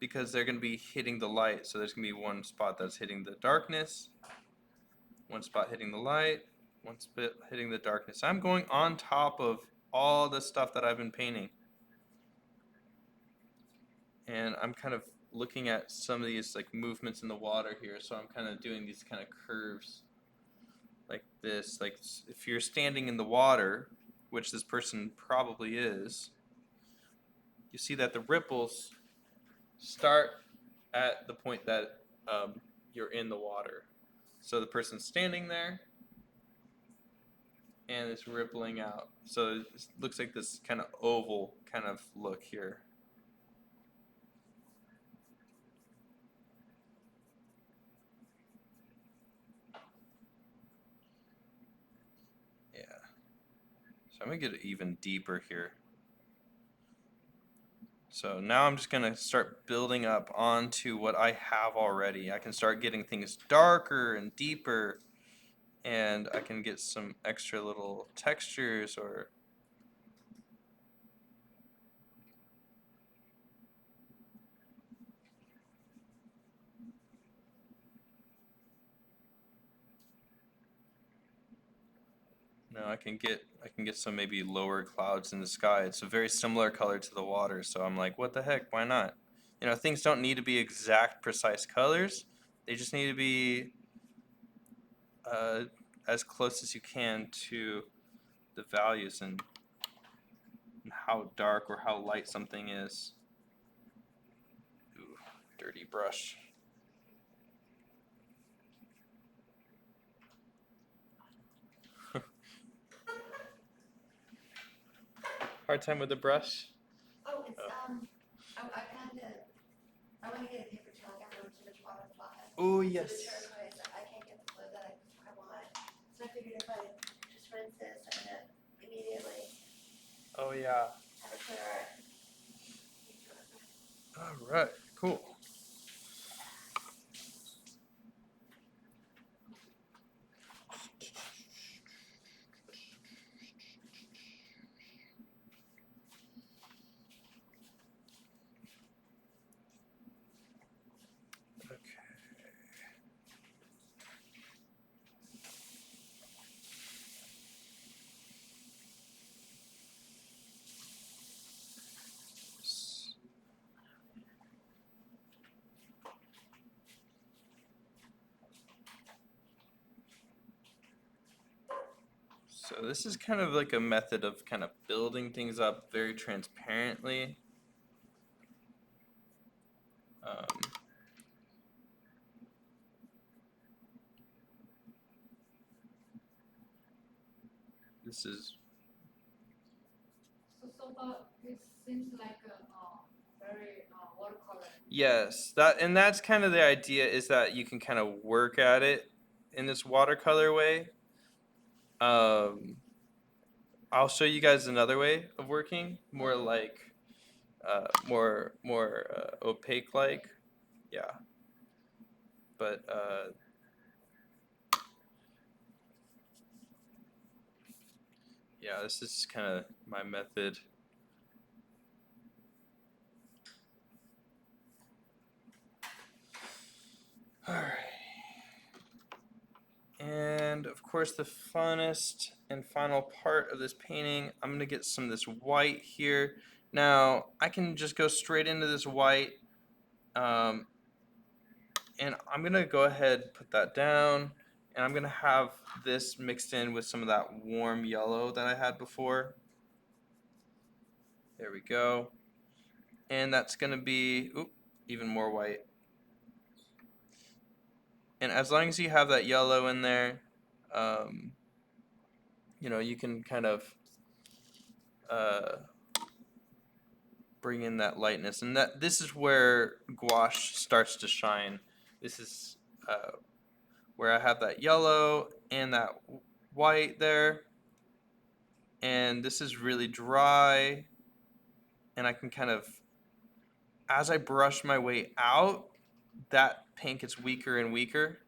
because they're going to be hitting the light. So there's going to be one spot that's hitting the darkness, one spot hitting the light, one spot hitting the darkness. I'm going on top of all the stuff that I've been painting. And I'm kind of looking at some of these like movements in the water here. So I'm kind of doing these kind of curves like this. Like if you're standing in the water, which this person probably is, you see that the ripples start at the point that you're in the water. So the person's standing there and it's rippling out. So it looks like this kind of oval kind of look here. Yeah. So I'm going to get it even deeper here. So now I'm just going to start building up onto what I have already. I can start getting things darker and deeper, and I can get some extra little textures or I can get some maybe lower clouds in the sky. It's a very similar color to the water, so I'm like, what the heck, why not? Things don't need to be exact, precise colors. They just need to be as close as you can to the values and how dark or how light something is. Ooh, dirty brush. Hard time with the brush? Oh, it's, I wanna get a paper towel, I got a little too much water in the bottom. Oh, So yes. the turquoise, I can't get the blue that I want. So I figured if I just rinse this, I'm gonna immediately Oh, yeah. have a clear. All right, cool. So this is kind of like a method of kind of building things up very transparently. This is It seems like very watercolor. yes, that's kind of the idea is that you can kind of work at it in this watercolor way. I'll show you guys another way of working, more like more opaque like, yeah. But yeah, this is kind of my method. All right. And of course the funnest and final part of this painting, I'm going to get some of this white here. Now I can just go straight into this white and I'm going to go ahead put that down and I'm going to have this mixed in with some of that warm yellow that I had before. There we go. And that's going to be even more white. And as long as you have that yellow in there, you can kind of bring in that lightness, and this is where gouache starts to shine. This is where I have that yellow and that white there, and this is really dry, and I can kind of, as I brush my way out, that paint gets weaker and weaker,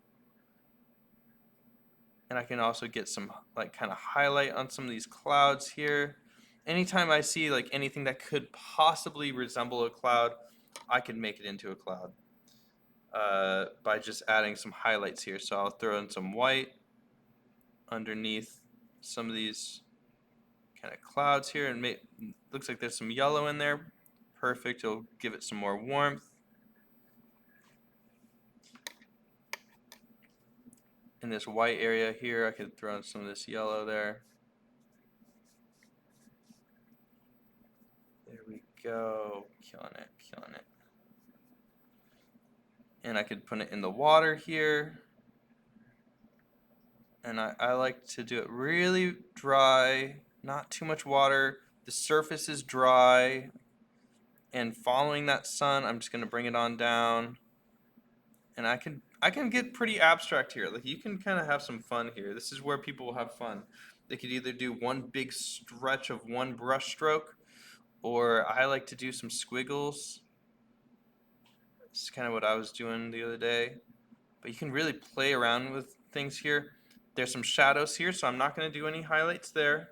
and I can also get some like kind of highlight on some of these clouds here. Anytime I see like anything that could possibly resemble a cloud, I can make it into a cloud by just adding some highlights here. So I'll throw in some white underneath some of these kind of clouds here, and looks like there's some yellow in there. Perfect. It'll give it some more warmth. In this white area here, I could throw in some of this yellow there. There we go. Killing it, killing it. And I could put it in the water here. And I like to do it really dry, not too much water. The surface is dry. And following that sun, I'm just going to bring it on down. And I can get pretty abstract here. Like, you can kind of have some fun here. This is where people will have fun. They could either do one big stretch of one brush stroke, or I like to do some squiggles. This is kind of what I was doing the other day. But you can really play around with things here. There's some shadows here, so I'm not going to do any highlights there.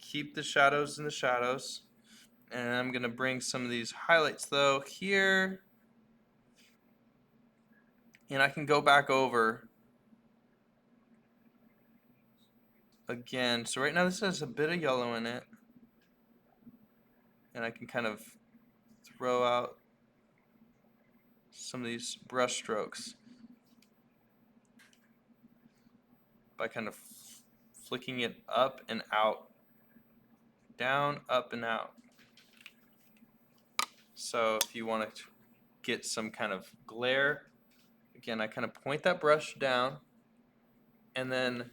Keep the shadows in the shadows. And I'm going to bring some of these highlights, though, here. And I can go back over again. So right now this has a bit of yellow in it. And I can kind of throw out some of these brush strokes by kind of flicking it up and out. Down, up, and out. So if you want to get some kind of glare, again, I kind of point that brush down, and then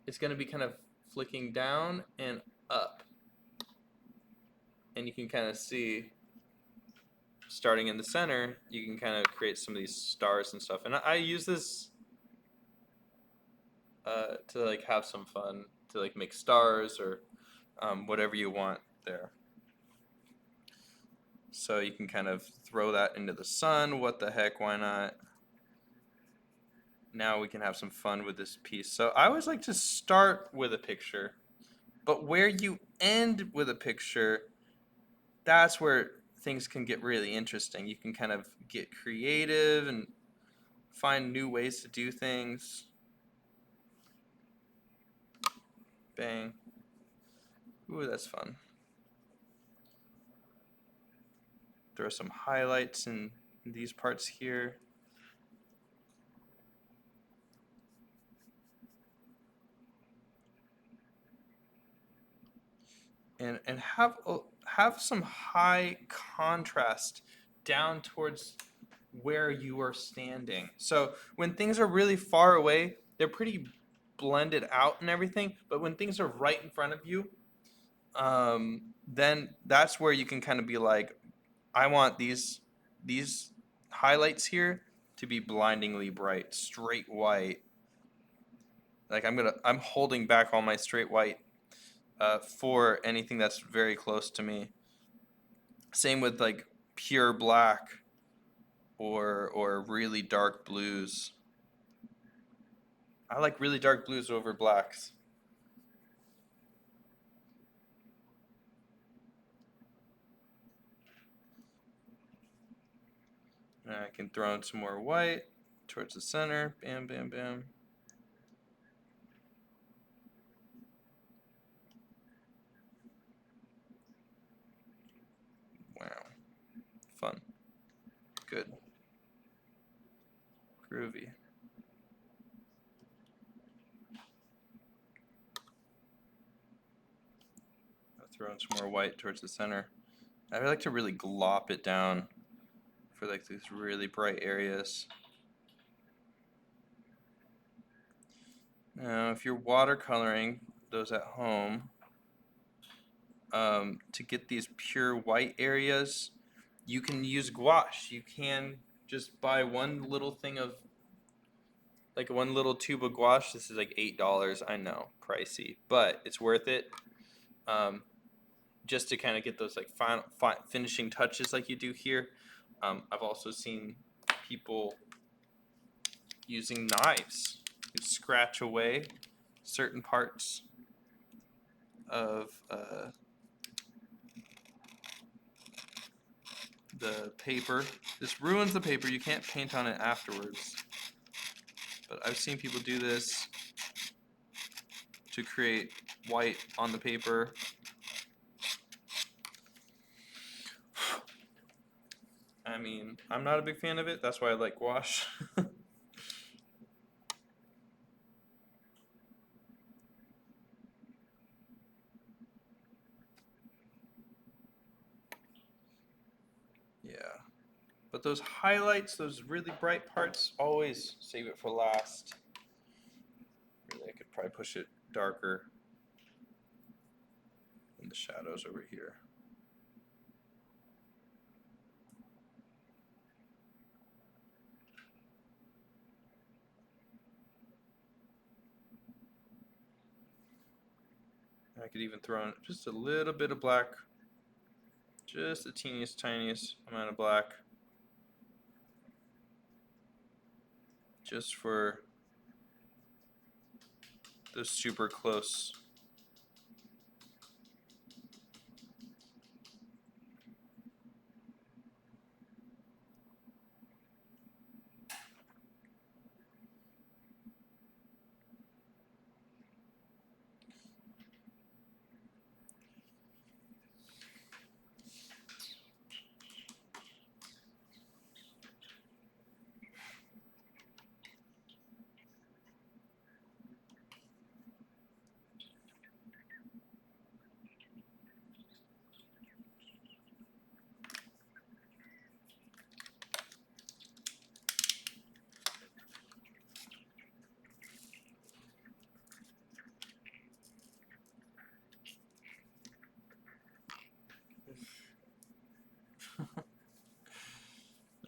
it's going to be kind of flicking down and up. And you can kind of see, starting in the center, you can kind of create some of these stars and stuff. And I use this to like have some fun, to like make stars or whatever you want there. So you can kind of throw that into the sun. What the heck, why not? Now we can have some fun with this piece. So I always like to start with a picture, but where you end with a picture, that's where things can get really interesting. You can kind of get creative and find new ways to do things. Bang. Ooh, that's fun. Throw some highlights in these parts here. And have some high contrast down towards where you are standing. So when things are really far away, they're pretty blended out and everything. But when things are right in front of you, then that's where you can kind of be like, I want these highlights here to be blindingly bright, straight white. Like I'm holding back all my straight white for anything that's very close to me. Same with like pure black or really dark blues. I like really dark blues over blacks. And I can throw in some more white towards the center. Bam, bam, bam. Wow. Fun. Good. Groovy. I'll throw in some more white towards the center. I like to really glop it down for like these really bright areas. Now, if you're watercoloring, those at home, to get these pure white areas, you can use gouache. You can just buy one little thing of, like one little tube of gouache. This is like $8. I know, pricey, but it's worth it. Just to kind of get those like final finishing touches like you do here. I've also seen people using knives to scratch away certain parts of the paper. This ruins the paper. You can't paint on it afterwards. But I've seen people do this to create white on the paper. I mean, I'm not a big fan of it. That's why I like gouache. Yeah. But those highlights, those really bright parts, always save it for last. Really, I could probably push it darker in the shadows over here. I could even throw in just a little bit of black, just the teeniest, tiniest amount of black, just for the super close.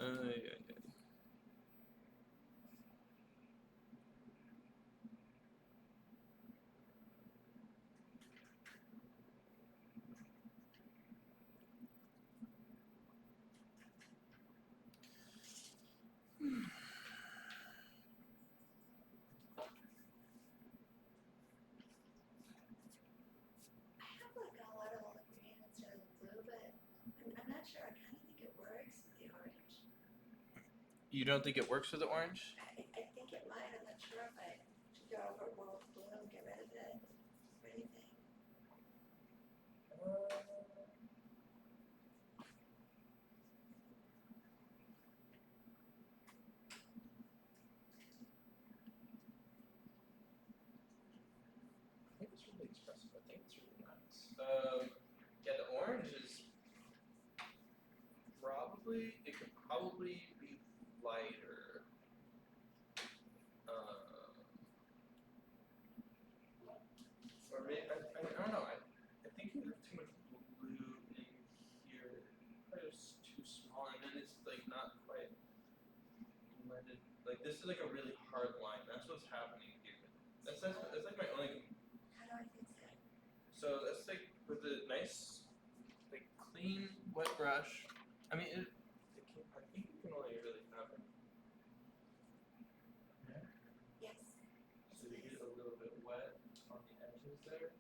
Yeah. I have like a lot of olive green instead of blue, but I'm not sure. I kind of think it works with the orange. You don't think it works with the orange? I think it might. I'm not sure if I should go overboard with blue and get rid of it. What do you think? I think it's really expressive. I think it's really nice. Yeah, the orange is probably, it could probably be lighter. Or maybe, I don't know. I think you have too much blue in here. Probably just too small, and then it's like not quite blended. Like this is like a really hard line. That's what's happening here. That's like my only. How do I fix it? So that's like with a nice, like clean wet brush. I mean, I think you can only really have it. Yes. So you get a little bit wet on the edges there.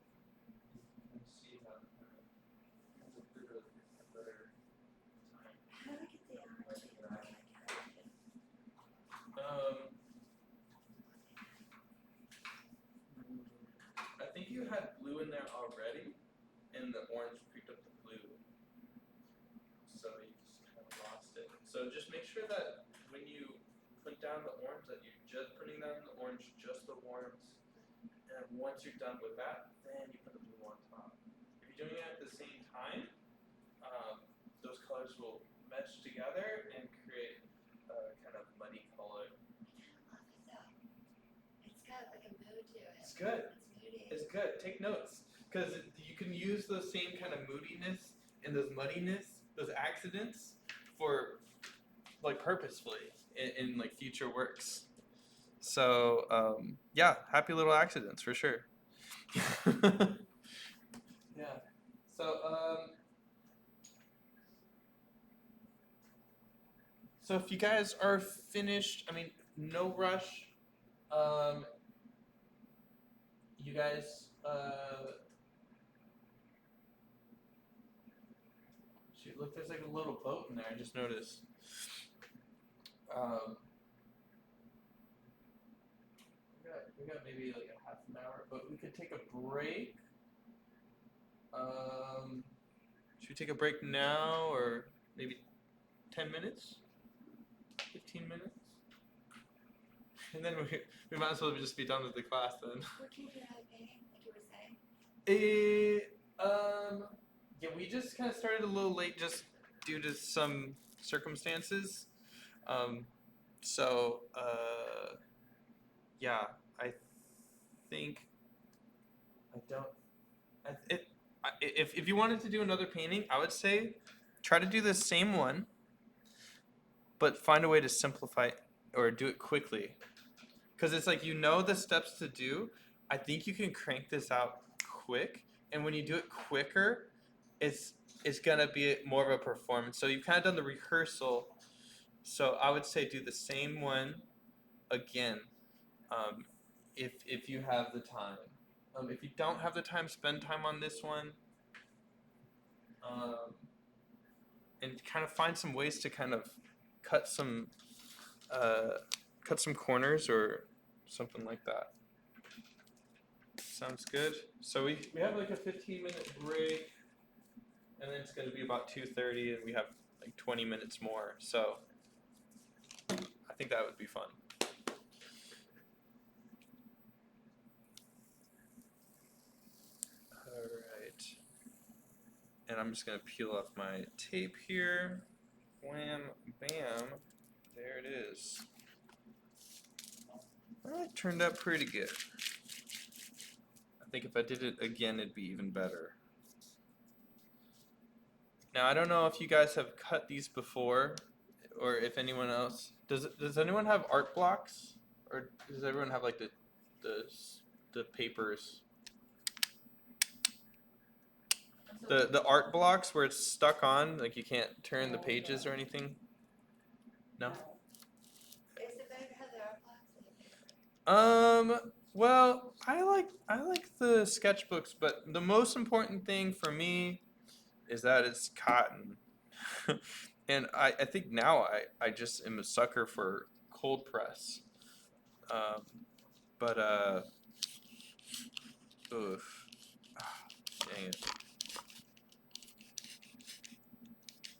You can see how it kind of has a bit of a better time. How do I get the orange to go like I think you had blue in there already, and the orange picked up the blue, so you just kind of lost it. So just make sure that when you put down the orange, that you're just putting down the orange, just the warms, and once you're done with that, then you put the blue on top. If you're doing it at the same time, those colors will mesh together and create a kind of muddy color. I love it though. It's got like a mood to it. It's good. It's moody. It's good. Take notes, because you can can use those same kind of moodiness and those muddiness, those accidents, for like purposefully in like future works. So yeah, happy little accidents for sure. Yeah. So if you guys are finished, I mean, no rush. You guys, shoot, look, there's like a little boat in there. I just noticed. We got maybe like a half an hour, but we could take a break. Should we take a break now, or maybe 10 minutes? 15 minutes? And then we might as well just be done with the class then. What can you do out of painting, like you were saying? Yeah, we just kind of started a little late just due to some circumstances. So, yeah, I think I don't. If you wanted to do another painting, I would say try to do the same one, but find a way to simplify it or do it quickly. Because it's like, you know the steps to do. I think you can crank this out quick, and when you do it quicker, it's gonna be more of a performance. So you've kind of done the rehearsal. So I would say do the same one again, if you have the time. If you don't have the time, spend time on this one, and kind of find some ways to kind of cut some corners or something like that. Sounds good. So we have like a 15-minute break, and then it's going to be about 2:30, and we have like 20 minutes more. So I think that would be fun. All right. And I'm just going to peel off my tape here. Wham, bam. There it is. Well, it turned out pretty good. I think if I did it again, it'd be even better. Now, I don't know if you guys have cut these before, or if anyone else does anyone have art blocks, or does everyone have like the papers, the art blocks where it's stuck on, like you can't turn the pages or anything? No. Is it better to have the art blocks or the paper? Well, I like the sketchbooks, but the most important thing for me is that it's cotton. And I think now I just am a sucker for cold press. But oof. Dang it.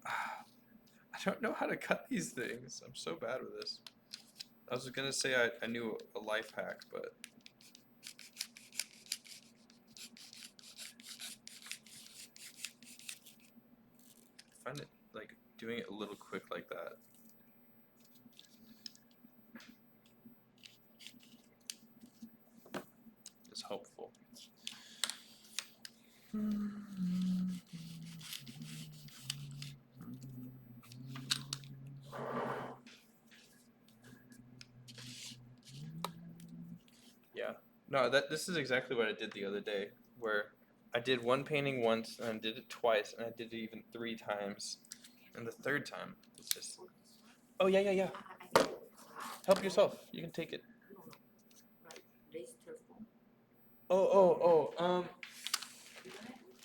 I don't know how to cut these things. I'm so bad with this. I was gonna say I knew a life hack, but I find it like doing it a little quick like that. Is helpful. Yeah. No, this is exactly what I did the other day, where I did one painting once and I did it twice and I did it even 3 times. And the third time it's just, oh yeah. Help yourself. You can take it.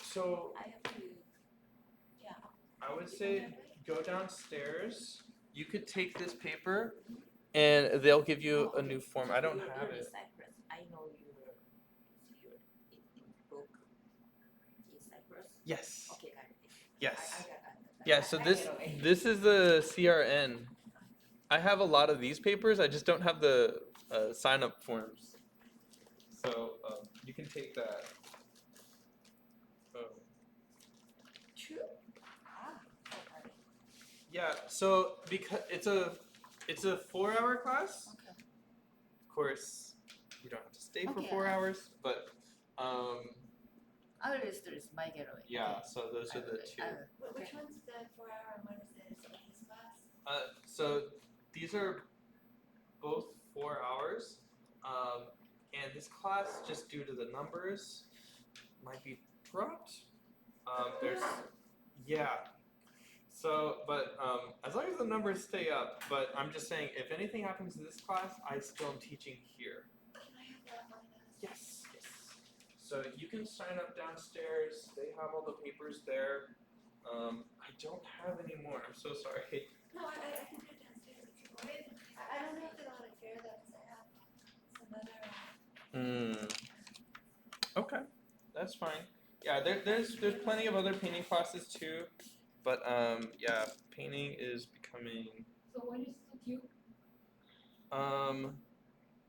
So I have to, yeah. I would say go downstairs. You could take this paper and they'll give you a new form. I don't have it. Cyprus. I know your book in Cyprus. Yes. Okay, got it. Yes. I got that. Yeah, so this is the CRN. I have a lot of these papers. I just don't have the sign up forms. So you can take that. True. Okay. Yeah. So because it's a 4-hour class. Okay. Of course, you don't have to stay for Okay. 4 hours, but I Other is my getaway. Yeah, so those are the two. Which Okay. one's the 4 hour and what is it? Is it like this class? So these are both 4 hours, and this class, just due to the numbers, might be dropped. There's, yeah. So, but as long as the numbers stay up, but I'm just saying, if anything happens in this class, I still am teaching here. Can I have that one of those? Yes, yes. So you can sign up downstairs. They have all the papers there. I don't have any more. I'm so sorry. No, I can do it downstairs. It's okay. I don't know if they're on a fair though, because I have some other. Okay, that's fine. Yeah, there's plenty of other painting classes too, but yeah, painting is becoming So when is it you um.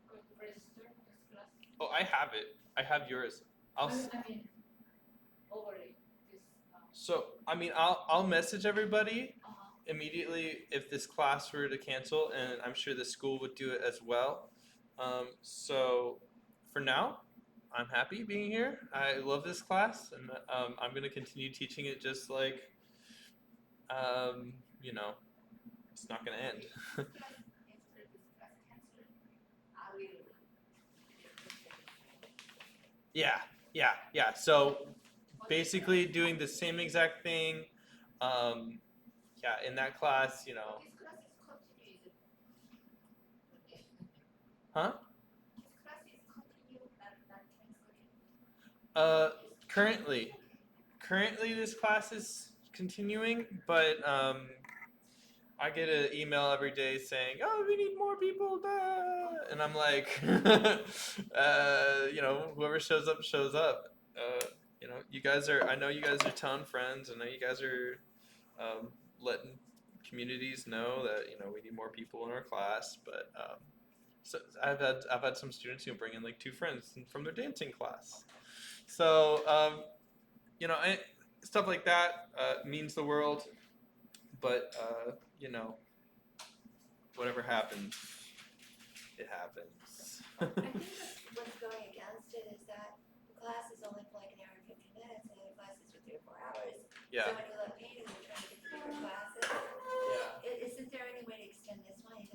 going to register this class? Oh, I have it. I have yours. I'll. I mean, already this. So I mean, I'll message everybody Uh-huh. immediately if this class were to cancel, and I'm sure the school would do it as well. So for now, I'm happy being here. I love this class, and I'm gonna continue teaching it just like, you know, it's not gonna end. After this class canceled, I will. Yeah. So basically doing the same exact thing. Yeah, in that class, you know. This class is continued. Huh? This class is continued, not canceled. Currently this class is continuing, but I get an email every day saying, "Oh, we need more people," and I'm like, you know, whoever shows up shows up. You know, you guys are. I know you guys are town friends. I know you guys are letting communities know that we need more people in our class. But so I've had some students bring in like 2 friends from their dancing class. So you know, stuff like that means the world. But you know, whatever happens, it happens. I think what's going against it is that the class is only for like an hour and 15 minutes, and the other class is for 3 or 4 hours. Yeah. So it